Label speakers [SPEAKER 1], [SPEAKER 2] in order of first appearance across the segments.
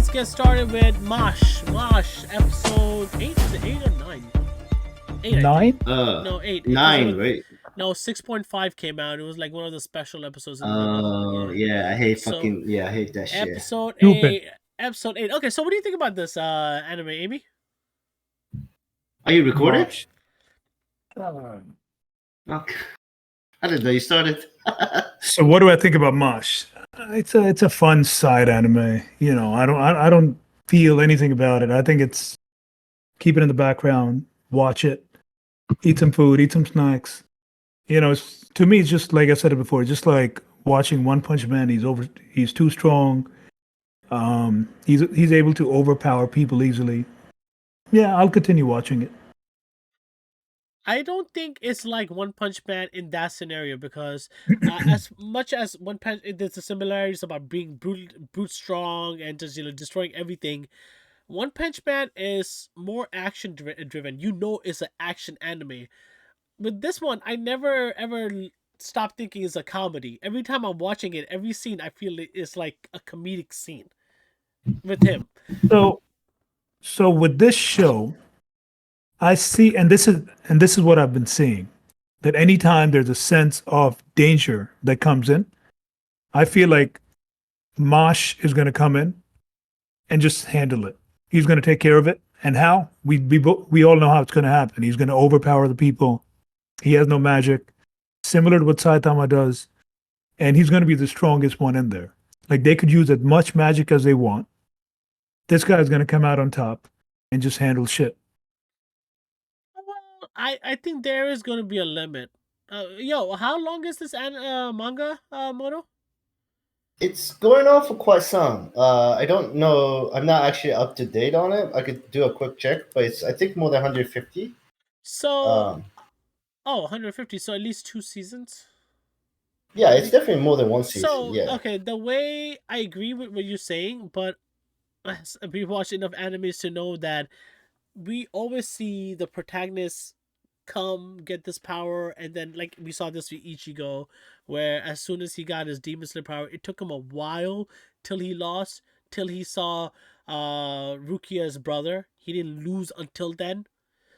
[SPEAKER 1] let's get started with Mosh. Mosh, episode 8. Is it 8 or 9? 8.
[SPEAKER 2] 9?
[SPEAKER 1] No, 8.
[SPEAKER 3] 9, right?
[SPEAKER 1] No, 6.5 came out. It was like one of the special episodes.
[SPEAKER 3] Oh, yeah. I hate
[SPEAKER 1] So,
[SPEAKER 3] I hate that shit.
[SPEAKER 1] Episode
[SPEAKER 2] Stupid.
[SPEAKER 1] 8. Episode 8. Okay, so what do you think about this anime, Amy?
[SPEAKER 3] Are you recorded?
[SPEAKER 2] Mosh.
[SPEAKER 3] Okay. I didn't know you started.
[SPEAKER 2] So what do I think about Mosh? It's a fun side anime. You know, I don't feel anything about it. I think it's keep it in the background, watch it, eat some food, eat some snacks. You know, to me, it's just like I said it before, just like watching One Punch Man. He's too strong. He's able to overpower people easily. Yeah, I'll continue watching it.
[SPEAKER 1] I don't think it's like One Punch Man in that scenario because as much as One Punch, there's the similarities about being brute strong and just destroying everything. One Punch Man is more action driven. You know, it's an action anime. With this one, I never ever stop thinking it's a comedy. Every time I'm watching it, every scene I feel it's like a comedic scene with him.
[SPEAKER 2] So with this show, I see, and this is what I've been seeing, that anytime there's a sense of danger that comes in, I feel like Mosh is going to come in and just handle it. He's going to take care of it. And how? We all know how it's going to happen. He's going to overpower the people. He has no magic, similar to what Saitama does, and he's going to be the strongest one in there. Like, they could use as much magic as they want. This guy's going to come out on top and just handle shit.
[SPEAKER 1] Well, I think there is going to be a limit. How long is this manga, Moto?
[SPEAKER 3] It's going on for quite some. I don't know. I'm not actually up to date on it. I could do a quick check, but it's I think more than 150.
[SPEAKER 1] So, 150. So at least 2 seasons.
[SPEAKER 3] Yeah, it's definitely more than one season.
[SPEAKER 1] So
[SPEAKER 3] yeah.
[SPEAKER 1] okay, the way I agree with what you're saying, but we watch enough animes to know that we always see the protagonist come get this power, and then like we saw this with Ichigo, where as soon as he got his demon slayer power, it took him a while till he lost, till he saw Rukia's brother. He didn't lose until then.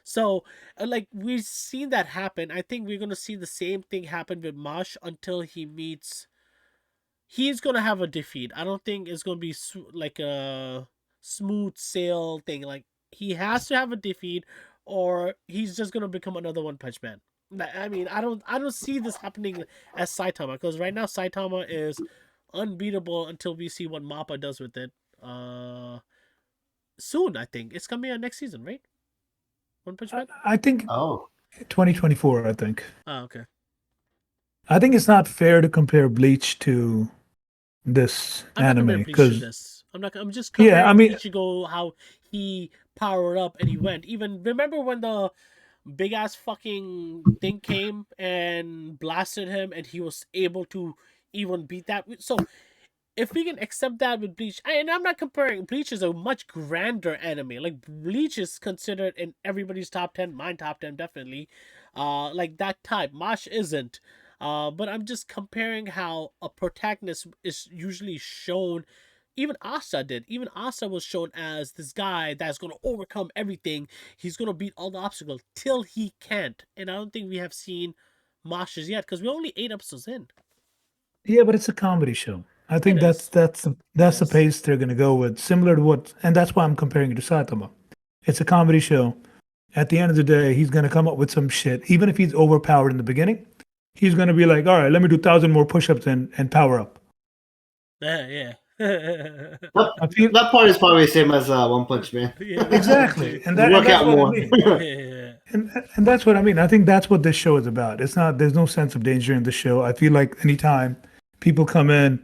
[SPEAKER 1] So like we've seen that happen. I think we're gonna see the same thing happen with Mosh until he meets. He's gonna have a defeat. I don't think it's gonna be like a smooth sail thing. Like he has to have a defeat, or he's just gonna become another One Punch Man. I mean, I don't see this happening as Saitama, because right now Saitama is unbeatable until we see what Mappa does with it. Soon I think it's coming out next season, right? One Punch Man.
[SPEAKER 2] I think
[SPEAKER 3] Oh.
[SPEAKER 2] 2024, I think.
[SPEAKER 1] Oh, okay.
[SPEAKER 2] I think it's not fair to compare Bleach to this anime because
[SPEAKER 1] I'm just comparing
[SPEAKER 2] Yeah, I mean-
[SPEAKER 1] Ichigo, how he powered up and he went. Even remember when the big ass fucking thing came and blasted him, and he was able to even beat that. So if we can accept that with Bleach, and I'm not comparing, Bleach is a much grander anime. Like Bleach is considered in everybody's top 10, mine top 10 definitely. Like that type. Mosh isn't. But I'm just comparing how a protagonist is usually shown. Even Asa did. Even Asa was shown as this guy that's going to overcome everything. He's going to beat all the obstacles till he can't. And I don't think we have seen Mosh's yet, because we're only 8 episodes in.
[SPEAKER 2] Yeah, but it's a comedy show. I think
[SPEAKER 1] It
[SPEAKER 2] that's the
[SPEAKER 1] Yes.
[SPEAKER 2] pace they're gonna go with, similar to what, and that's why I'm comparing it to Saitama. It's a comedy show. At the end of the day, he's gonna come up with some shit. Even if he's overpowered in the beginning, he's gonna be like, all right, let me do 1,000 more push-ups and power up.
[SPEAKER 1] Yeah.
[SPEAKER 2] I feel
[SPEAKER 3] That part is probably the same as One Punch Man.
[SPEAKER 2] exactly, and
[SPEAKER 3] Work
[SPEAKER 2] that's
[SPEAKER 3] out
[SPEAKER 2] what
[SPEAKER 3] more.
[SPEAKER 2] I mean.
[SPEAKER 1] Yeah.
[SPEAKER 2] And that's what I mean. I think that's what this show is about. It's not. There's no sense of danger in the show. I feel like anytime people come in,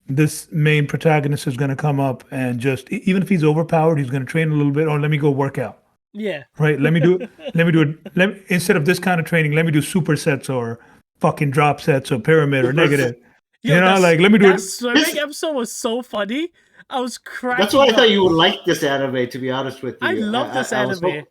[SPEAKER 2] this main protagonist is going to come up and just, even if he's overpowered, he's going to train a little bit. Or let me go work out.
[SPEAKER 1] Yeah.
[SPEAKER 2] Right? Let me do it. Instead of this kind of training, let me do supersets or fucking drop sets or pyramid or negative.
[SPEAKER 1] Yo,
[SPEAKER 2] You know,
[SPEAKER 1] that's-
[SPEAKER 2] like, let me do
[SPEAKER 1] that
[SPEAKER 2] it.
[SPEAKER 1] swimming episode was so funny. I was cracking
[SPEAKER 3] That's why I
[SPEAKER 1] up.
[SPEAKER 3] thought you would like this anime, to be honest with you.
[SPEAKER 1] I love this
[SPEAKER 3] I was
[SPEAKER 1] anime.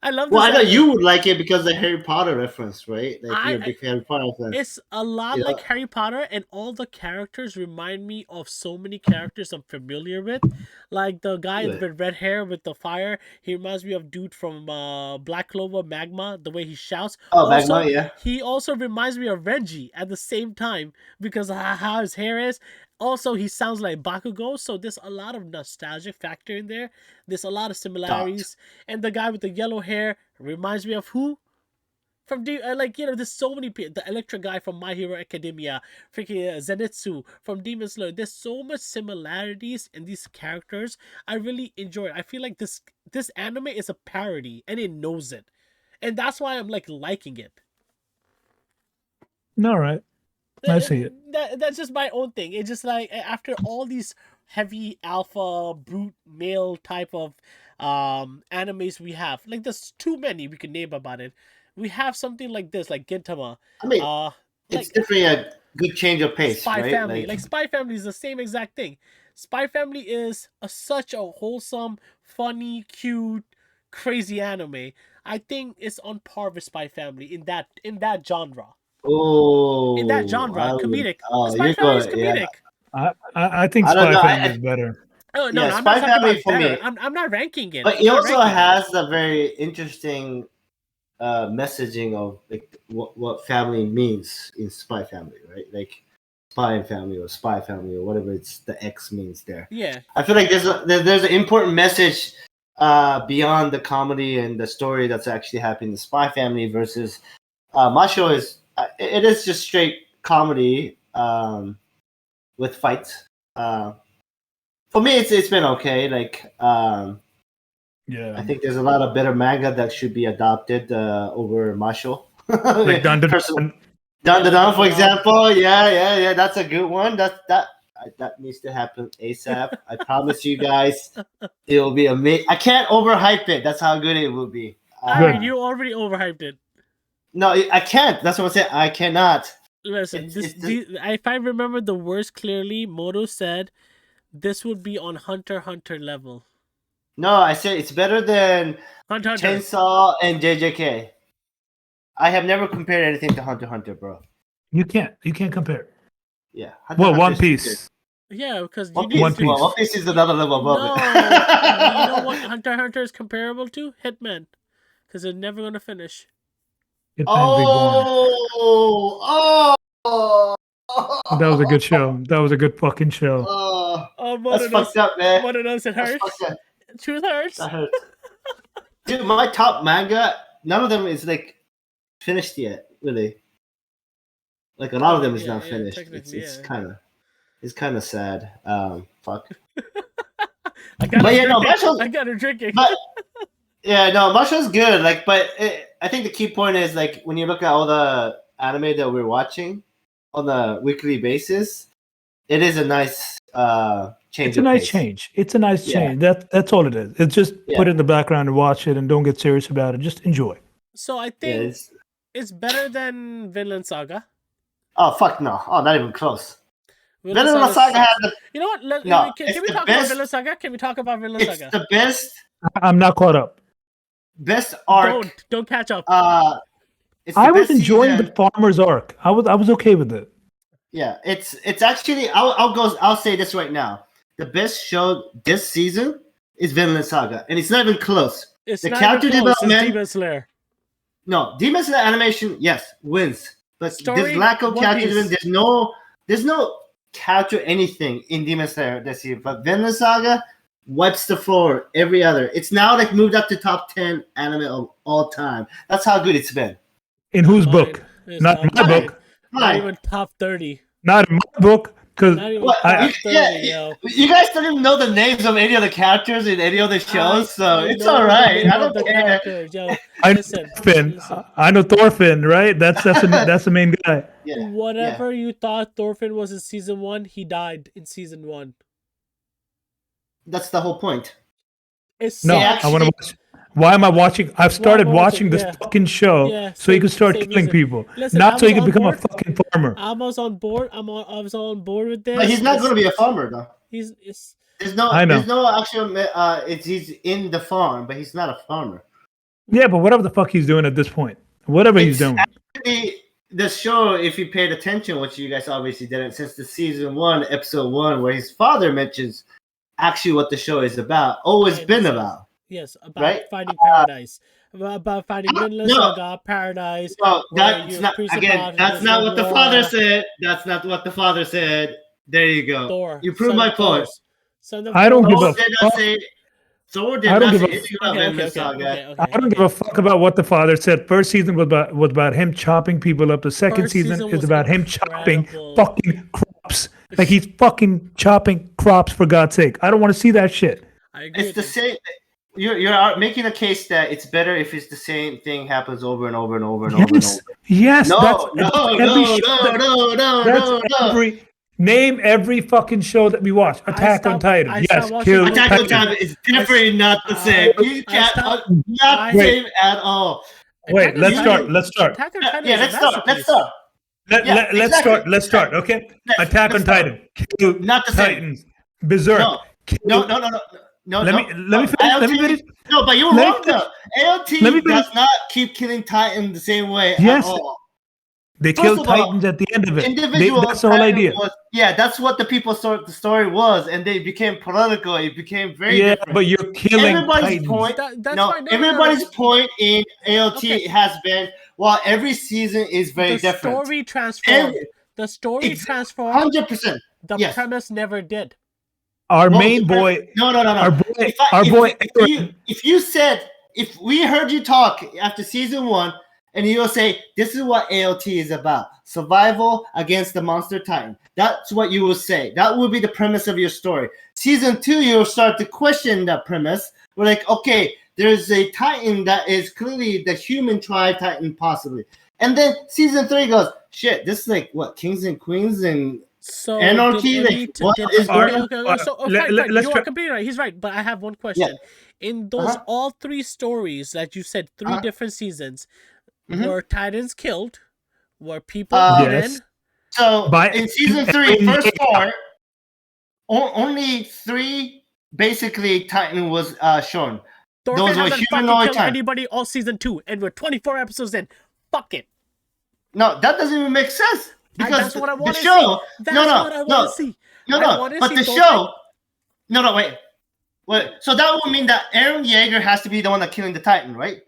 [SPEAKER 1] I love
[SPEAKER 3] Well,
[SPEAKER 1] this
[SPEAKER 3] I know
[SPEAKER 1] anime.
[SPEAKER 3] you would like it because of the Harry Potter reference, right? Like you're a
[SPEAKER 1] I
[SPEAKER 3] big Harry Potter fan.
[SPEAKER 1] It's a lot
[SPEAKER 3] You
[SPEAKER 1] like
[SPEAKER 3] know?
[SPEAKER 1] Harry Potter, and all the characters remind me of so many characters I'm familiar with. Like the guy
[SPEAKER 3] Good.
[SPEAKER 1] with red hair with the fire, he reminds me of dude from Black Clover Magma, the way he shouts.
[SPEAKER 3] Oh,
[SPEAKER 1] Also,
[SPEAKER 3] Magma, yeah.
[SPEAKER 1] he also reminds me of Reggie at the same time because of how his hair is. Also, he sounds like Bakugo, so there's a lot of nostalgic factor in there. There's a lot of
[SPEAKER 3] Dot.
[SPEAKER 1] similarities. And the guy with the yellow hair reminds me of who? From like there's so many people. The Electra guy from My Hero Academia, freaking Zenitsu from Demon Slayer. There's so much similarities in these characters. I really enjoy it. I feel like this anime is a parody, and it knows it, and that's why I'm like liking it.
[SPEAKER 2] All right. I see it.
[SPEAKER 1] That's just my own thing. It's just like after all these heavy alpha brute male type of animes we have, like there's too many we can name about it. We have something like this, like Gintama.
[SPEAKER 3] I mean, it's
[SPEAKER 1] Like
[SPEAKER 3] definitely a good change of pace,
[SPEAKER 1] Spy
[SPEAKER 3] right?
[SPEAKER 1] Family. Like Spy Family is the same exact thing. Spy Family is such a wholesome, funny, cute, crazy anime. I think it's on par with Spy Family in that genre.
[SPEAKER 3] oh,
[SPEAKER 1] In that genre, comedic.
[SPEAKER 3] Oh,
[SPEAKER 1] Spy
[SPEAKER 3] you're
[SPEAKER 1] Family is
[SPEAKER 3] going, yeah.
[SPEAKER 1] comedic.
[SPEAKER 2] I think
[SPEAKER 3] I don't
[SPEAKER 2] Spy
[SPEAKER 3] know.
[SPEAKER 2] Family is better.
[SPEAKER 1] Oh no,
[SPEAKER 3] Yeah,
[SPEAKER 1] no, I'm
[SPEAKER 3] Spy
[SPEAKER 1] not talking
[SPEAKER 3] Family
[SPEAKER 1] about
[SPEAKER 3] for
[SPEAKER 1] better.
[SPEAKER 3] me.
[SPEAKER 1] I'm not ranking it.
[SPEAKER 3] But
[SPEAKER 1] I'm
[SPEAKER 3] he
[SPEAKER 1] not
[SPEAKER 3] also
[SPEAKER 1] ranking it.
[SPEAKER 3] has a very interesting messaging of like what family means in Spy Family, right? Like Spy and Family or Spy Family or whatever it's the X means there.
[SPEAKER 1] Yeah.
[SPEAKER 3] I feel like there's an important message beyond the comedy and the story that's actually happening in the Spy Family versus my show is it is just straight comedy with fights. For me, it's been okay. Like
[SPEAKER 2] Yeah.
[SPEAKER 3] I think there's a lot of better manga that should be adopted over Masho.
[SPEAKER 2] Like Dun Dun
[SPEAKER 3] Person-
[SPEAKER 2] Dun.
[SPEAKER 3] Dun, for example. Yeah. That's a good one. That needs to happen ASAP. I promise you guys, it will be amazing. I can't overhype it. That's how good it will be.
[SPEAKER 1] I mean, you already overhyped it.
[SPEAKER 3] No, I can't. That's what I'm saying. I cannot.
[SPEAKER 1] Listen,
[SPEAKER 3] It's
[SPEAKER 1] if I remember the words clearly, Moto said this would be on Hunter x Hunter level.
[SPEAKER 3] No, I said it's better than
[SPEAKER 1] Hunter x Hunter.
[SPEAKER 3] Chainsaw and JJK. I have never compared anything to Hunter x Hunter, bro.
[SPEAKER 2] You can't compare.
[SPEAKER 3] Yeah.
[SPEAKER 2] Well, One
[SPEAKER 3] Hunter is
[SPEAKER 2] Piece.
[SPEAKER 1] Yeah, because you
[SPEAKER 3] One
[SPEAKER 1] need
[SPEAKER 3] Piece,
[SPEAKER 2] One
[SPEAKER 1] to.
[SPEAKER 2] Piece.
[SPEAKER 3] well, One Piece is another level above
[SPEAKER 1] No,
[SPEAKER 3] it.
[SPEAKER 1] you know what Hunter x Hunter is comparable to? Hitman, because they're never gonna finish.
[SPEAKER 2] Hitman Reborn.
[SPEAKER 3] Oh,
[SPEAKER 2] That was a good show. That was a good fucking show.
[SPEAKER 1] Oh,
[SPEAKER 3] that's fucked up, man.
[SPEAKER 1] One of those it
[SPEAKER 3] That's
[SPEAKER 1] hurts.
[SPEAKER 3] fucked up.
[SPEAKER 1] Truth hurts.
[SPEAKER 3] That hurts. Dude, my top manga, none of them is like finished yet, really. Like a lot of them is not finished. It's kind of sad. Fuck.
[SPEAKER 1] I got
[SPEAKER 3] But
[SPEAKER 1] her
[SPEAKER 3] yeah, no,
[SPEAKER 1] drinking.
[SPEAKER 3] Marshall-
[SPEAKER 1] I got her drinking.
[SPEAKER 3] But yeah, no, Marshall's good. Like, but I think the key point is like when you look at all the anime that we're watching on a weekly basis, it is a nice change.
[SPEAKER 2] It's a nice change. It's a nice change. That's all it is. It's just put it in the background and watch it and don't get serious about it. Just enjoy.
[SPEAKER 1] So I think it's better than Vinland Saga.
[SPEAKER 3] Oh fuck no! Oh, not even close.
[SPEAKER 1] Vinland
[SPEAKER 3] Saga has the.
[SPEAKER 1] You know what? Can we talk about Vinland Saga? Can we talk about Vinland Saga?
[SPEAKER 3] It's the best.
[SPEAKER 2] I'm not caught up.
[SPEAKER 3] Best arc.
[SPEAKER 1] Don't catch up.
[SPEAKER 2] I was enjoying the farmer's arc. I was okay with it.
[SPEAKER 3] Yeah, it's actually I'll say this right now. The best show this season is Vinland Saga, and it's not even close.
[SPEAKER 1] It's
[SPEAKER 3] the
[SPEAKER 1] not
[SPEAKER 3] character
[SPEAKER 1] even close.
[SPEAKER 3] development.
[SPEAKER 1] It's Demon Slayer.
[SPEAKER 3] No, Demon Slayer animation, yes, wins. But
[SPEAKER 1] Story,
[SPEAKER 3] there's lack of
[SPEAKER 1] One
[SPEAKER 3] character
[SPEAKER 1] Piece.
[SPEAKER 3] development. There's no character anything in Demon Slayer this year. But Vinland Saga wipes the floor every other. It's now like moved up to top 10 anime of all time. That's how good it's been.
[SPEAKER 2] In whose book?
[SPEAKER 1] It's
[SPEAKER 2] Not in my book.
[SPEAKER 1] Not even top 30.
[SPEAKER 2] Not in my book. Because
[SPEAKER 1] Not even top 30, yo.
[SPEAKER 3] You guys don't even know the names of any of the characters in any of the shows, so it's
[SPEAKER 1] know
[SPEAKER 3] all right.
[SPEAKER 1] the
[SPEAKER 3] I don't
[SPEAKER 1] name of the
[SPEAKER 3] care.
[SPEAKER 1] characters, yo.
[SPEAKER 2] I know
[SPEAKER 1] Listen.
[SPEAKER 2] Thorfinn. I know Thorfinn, right? That's the main guy.
[SPEAKER 3] Yeah.
[SPEAKER 1] Whatever you thought Thorfinn was in season 1, he died in season 1.
[SPEAKER 3] That's the whole point.
[SPEAKER 1] It's
[SPEAKER 2] No,
[SPEAKER 1] sad.
[SPEAKER 2] I want to watch. Why am I watching? I've started watching this fucking show so you can start
[SPEAKER 1] same
[SPEAKER 2] killing
[SPEAKER 1] reason.
[SPEAKER 2] people,
[SPEAKER 1] Listen,
[SPEAKER 2] not so
[SPEAKER 1] I
[SPEAKER 2] you
[SPEAKER 1] was
[SPEAKER 2] can become
[SPEAKER 1] on
[SPEAKER 2] a fucking farmer.
[SPEAKER 1] I was on board. I was on board with this.
[SPEAKER 3] But he's not going to be a farmer, though.
[SPEAKER 1] He's
[SPEAKER 3] There's no actual. He's in the farm, but he's not a farmer.
[SPEAKER 2] Yeah, but whatever the fuck he's doing at this point, whatever he's doing.
[SPEAKER 3] Actually, the show, if you paid attention, which you guys obviously didn't, since the season 1, episode 1, where his father mentions actually what the show is about, always been about.
[SPEAKER 1] Yes, about
[SPEAKER 3] right?
[SPEAKER 1] finding paradise. About finding Vinland Saga, paradise.
[SPEAKER 3] No, that's not, again, that's not what the father said. That's not what the father said. There you go.
[SPEAKER 1] Thor.
[SPEAKER 3] You prove my point.
[SPEAKER 2] I don't give a fuck.
[SPEAKER 3] Thor did not say anything about Vinland Saga.
[SPEAKER 2] I don't give a fuck about what the father said. First season was about him chopping people up. The second season is about him chopping fucking crops. Like he's fucking chopping crops, for God's sake. I don't want to see that shit.
[SPEAKER 1] I agree.
[SPEAKER 3] It's the same. You're making a case that it's better if it's the same thing happens over and over and over and over and over.
[SPEAKER 2] Yes.
[SPEAKER 3] No.
[SPEAKER 2] Name every fucking show that we watch. Attack on Titan. Yes, kill
[SPEAKER 3] Attack on Titan is definitely not the same. Not the same at all.
[SPEAKER 2] Wait, let's start.
[SPEAKER 3] Let's start.
[SPEAKER 2] Let's start. Okay. Attack on Titan. Kill
[SPEAKER 3] not the
[SPEAKER 2] Titans. Same. Berserk.
[SPEAKER 3] No. Let me finish. No, but you're wrong though. AOT does not keep killing Titan the same way at all.
[SPEAKER 2] They killed Titans at the end of it. That's the whole idea.
[SPEAKER 3] That's what the people thought the story was, and they became political. It became very different.
[SPEAKER 2] But you're killing
[SPEAKER 3] everybody's
[SPEAKER 2] Titans.
[SPEAKER 3] point. Everybody's point in AOT has been, well, every season is very different.
[SPEAKER 1] The story transformed. The story transformed.
[SPEAKER 3] 100%.
[SPEAKER 1] The premise never did.
[SPEAKER 2] Our main boy.
[SPEAKER 3] No. If we heard you talk after season 1, and you'll say, this is what AOT is about. Survival against the monster Titan. That's what you will say. That will be the premise of your story. Season 2, you'll start to question that premise. We're like, okay, there's a Titan that is clearly the human tribe Titan, possibly. And then season 3 goes, shit, this is like, what, kings and queens and anarchy?
[SPEAKER 1] You are completely right. He's right. But I have one question. Yeah. In those all 3 stories that you said, 3 different seasons, were Titans killed? Were people
[SPEAKER 2] yes.
[SPEAKER 3] So in season 3, first part, only 3 basically Titan was shown.
[SPEAKER 1] Those were humanoid Titan. Anybody all season 2, and we're 24 episodes in. Fuck it.
[SPEAKER 3] No, that doesn't even make sense because
[SPEAKER 1] that's what I want
[SPEAKER 3] the show.
[SPEAKER 1] That's what I want to see.
[SPEAKER 3] But the show. Wait. So that would mean that Eren Yeager has to be the one that's killing the Titan, right?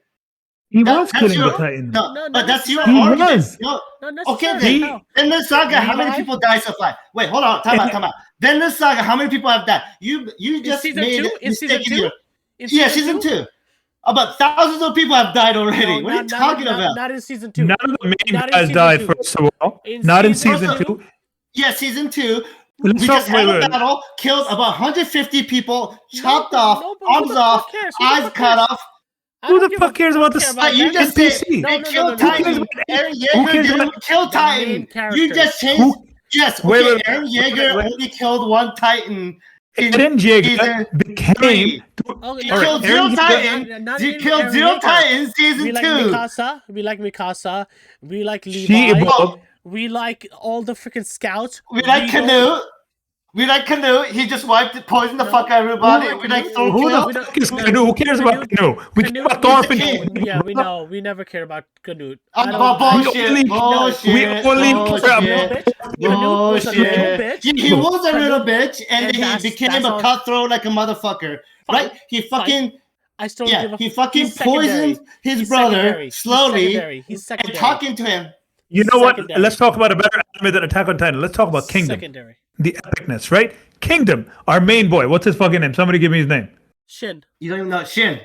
[SPEAKER 2] He was killing the Titan.
[SPEAKER 3] No, but that's your argument. No, okay, then Vinland Saga, how many people died so far? Wait, hold on, time out. Vinland Saga, how many people have died? You just made a mistake in your... Yeah, season 2. About thousands of people have died already. What are you talking about?
[SPEAKER 1] Not in season 2.
[SPEAKER 2] None of the main guys died, first of all. Not in season 2.
[SPEAKER 3] Yeah, season 2. We just had a battle, killed about 150 people, chopped off, arms off, eyes cut off.
[SPEAKER 2] Who the fuck cares about this?
[SPEAKER 3] You just said they killed Titan. Eren Yeager didn't kill Titan. You just changed. Yes, okay, Eren Yeager only killed 1 Titan.
[SPEAKER 2] Eren Yeager became.
[SPEAKER 3] He killed 0 Titans. He killed 0 Titans season 2.
[SPEAKER 1] We like Mikasa. We like Levi. We like all the freaking scouts.
[SPEAKER 3] We like Canute. He just poisoned the fuck out of everybody. We like Thor.
[SPEAKER 2] Who the fuck is Canute? Who cares about Canute? We care about Thorfinn.
[SPEAKER 1] Yeah, we know. We never care about Canute.
[SPEAKER 3] Bullshit.
[SPEAKER 2] We only care about
[SPEAKER 3] bullshit. He was a little bitch, and then he became a cutthroat like a motherfucker. Right? He fucking...
[SPEAKER 1] I still give a
[SPEAKER 3] he fucking poisoned his brother slowly and talking to him.
[SPEAKER 2] You know what? Let's talk about a better anime than Attack on Titan. Let's talk about Kingdom.
[SPEAKER 1] Secondary.
[SPEAKER 2] The epicness, right? Kingdom. Our main boy. What's his fucking name? Somebody give me his name.
[SPEAKER 1] Shin.
[SPEAKER 3] You don't even know Shin.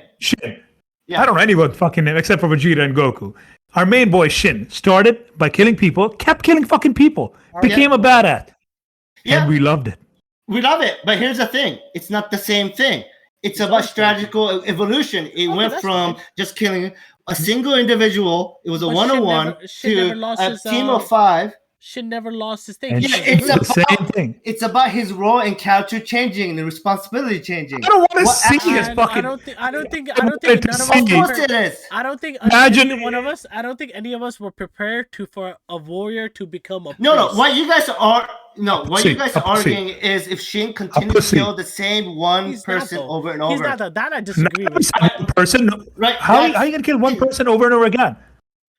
[SPEAKER 2] Yeah. I don't know anyone's fucking name except for Vegeta and Goku. Our main boy Shin started by killing people, kept killing fucking people, became a badass. Yeah. And we loved it.
[SPEAKER 3] We love it. But here's the thing. It's not the same thing. It's about strategical evolution. It went from just killing a single individual. It was a one-on-one to a team of 5.
[SPEAKER 1] Shin never lost his thing.
[SPEAKER 2] It's the same thing.
[SPEAKER 3] It's about his role and character changing and the responsibility changing.
[SPEAKER 2] I don't want to see his fucking.
[SPEAKER 1] I don't think none of us. Of course it is. I don't think any one of us. I don't think any of us were prepared for a warrior to become a priest.
[SPEAKER 3] No. What you guys are no. What you guys are arguing is if Shin continues to kill the same one person over and over.
[SPEAKER 1] He's not that. I disagree with.
[SPEAKER 2] One person,
[SPEAKER 3] right?
[SPEAKER 2] How are you gonna kill one person over and over again?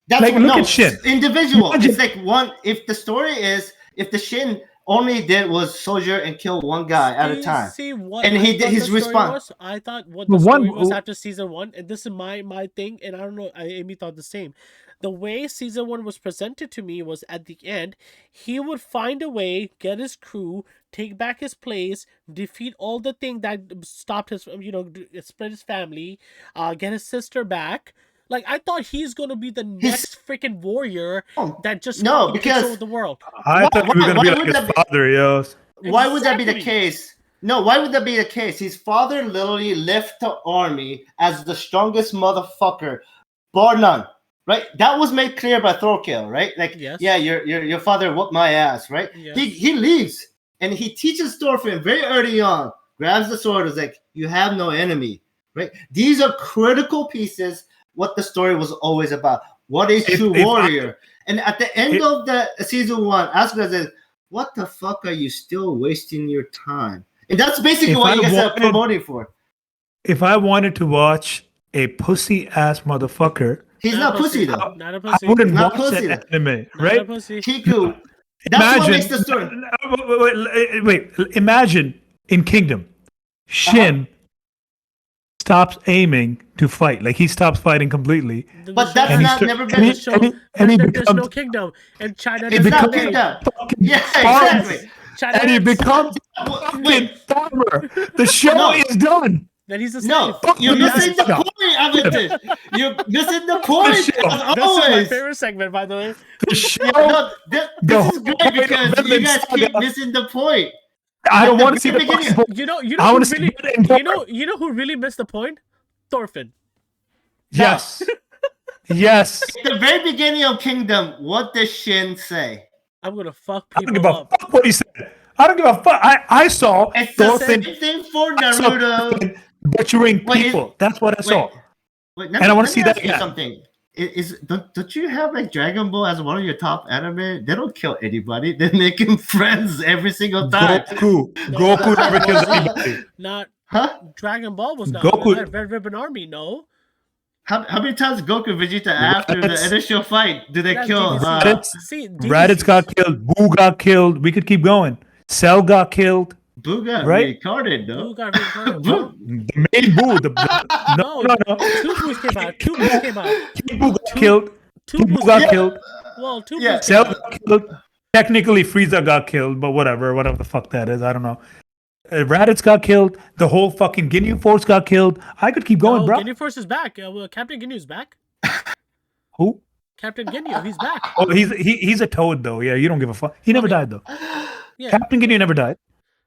[SPEAKER 3] That's
[SPEAKER 2] like
[SPEAKER 3] what,
[SPEAKER 2] look at Shin.
[SPEAKER 3] Individual. It's like one. If the story is if the Shin only did was soldier and kill one guy at a time, and his response.
[SPEAKER 1] I thought what the story was after season 1, and this is my thing, and I don't know. Amy thought the same. The way season 1 was presented to me was at the end, he would find a way, get his crew, take back his place, defeat all the thing that stopped his, split his family, get his sister back. Like, I thought he's gonna be the next freaking warrior that just takes over the world.
[SPEAKER 2] I thought he was gonna be like his father, yo.
[SPEAKER 3] Why would that be the case? No, why would that be the case? His father literally left the army as the strongest motherfucker, bar none. Right? That was made clear by Thorkill, right? Like, yeah, your father whooped my ass, right? Yes. He leaves and he teaches Thorfinn very early on, grabs the sword, is like, you have no enemy, right? These are critical pieces. What the story was always about. What is true warrior? And at the end of the season 1, Asuka says, "What the fuck are you still wasting your time?" And that's basically what you guys are promoting for.
[SPEAKER 2] If I wanted to watch a pussy ass motherfucker,
[SPEAKER 3] he's not pussy though.
[SPEAKER 1] Not a pussy.
[SPEAKER 2] I wouldn't watch that anime, right?
[SPEAKER 3] Kiku. That's what makes the story.
[SPEAKER 2] Wait. Imagine in Kingdom, Shin stops aiming to fight. Like he stops fighting completely.
[SPEAKER 3] But that's never been a show.
[SPEAKER 1] There's no kingdom in China.
[SPEAKER 3] It's not kingdom. Yeah, exactly.
[SPEAKER 2] China and he becomes fucking farmer. The show is done.
[SPEAKER 1] Then he's the
[SPEAKER 3] no. You're missing the point, Abington. You're missing the point. This is
[SPEAKER 1] my favorite segment, by the way.
[SPEAKER 2] The show.
[SPEAKER 3] This is great because you guys keep missing the point.
[SPEAKER 2] I don't want to see the point.
[SPEAKER 1] You know who really missed the point? Thorfinn.
[SPEAKER 2] Yes. Yes.
[SPEAKER 3] At the very beginning of Kingdom, what does Shin say?
[SPEAKER 1] I'm gonna fuck people up.
[SPEAKER 2] I don't give a fuck what he said. I don't give a fuck. I saw
[SPEAKER 3] Thorfinn. It's the same thing for Naruto.
[SPEAKER 2] Butchering people. That's what I saw. And I want to see that again.
[SPEAKER 3] Something. Don't you have like Dragon Ball as one of your top anime? They don't kill anybody. They make him friends every single time.
[SPEAKER 2] Goku never kills anybody.
[SPEAKER 1] Dragon Ball was not
[SPEAKER 2] Goku.
[SPEAKER 1] Red Ribbon Army. No.
[SPEAKER 3] How many times Goku and Vegeta after the initial fight do they kill?
[SPEAKER 2] Raditz got killed. Boo got killed. We could keep going. Cell got killed.
[SPEAKER 3] Boo got retarded, though.
[SPEAKER 1] Boo got retarded.
[SPEAKER 2] The main Boo.
[SPEAKER 1] No. Two Boos came out. Two
[SPEAKER 2] Boo got killed. Two Boo got killed.
[SPEAKER 1] Well, two Boos.
[SPEAKER 2] Cell got killed. Technically, Frieza got killed, but whatever the fuck that is, I don't know. Raditz got killed. The whole fucking Ginyu Force got killed. I could keep going, bro.
[SPEAKER 1] Ginyu Force is back. Captain Ginyu's back.
[SPEAKER 2] Who?
[SPEAKER 1] Captain Ginyu. He's back.
[SPEAKER 2] Oh, he's a toad though. Yeah, you don't give a fuck. He never died though.
[SPEAKER 1] Yeah.
[SPEAKER 2] Captain Ginyu never died.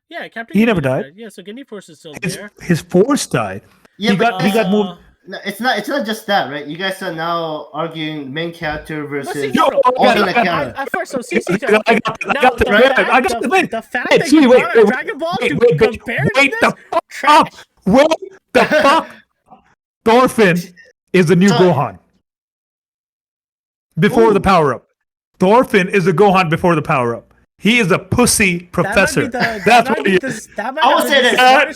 [SPEAKER 1] Yeah, Captain.
[SPEAKER 2] He never died.
[SPEAKER 1] Yeah, so Ginyu Force is still there.
[SPEAKER 2] His force died.
[SPEAKER 3] Yeah,
[SPEAKER 2] he got moved.
[SPEAKER 3] No, it's not just that, right? You guys are now arguing main character versus
[SPEAKER 1] alternate character. At first, so CC.
[SPEAKER 2] I got the
[SPEAKER 1] fact that you brought Dragon Ball to compare to this,
[SPEAKER 2] wait the fuck. Thorfinn is the new Gohan. Before the power up. Thorfinn is the Gohan before the power up. He is a pussy professor. That's what he is.
[SPEAKER 3] I would say that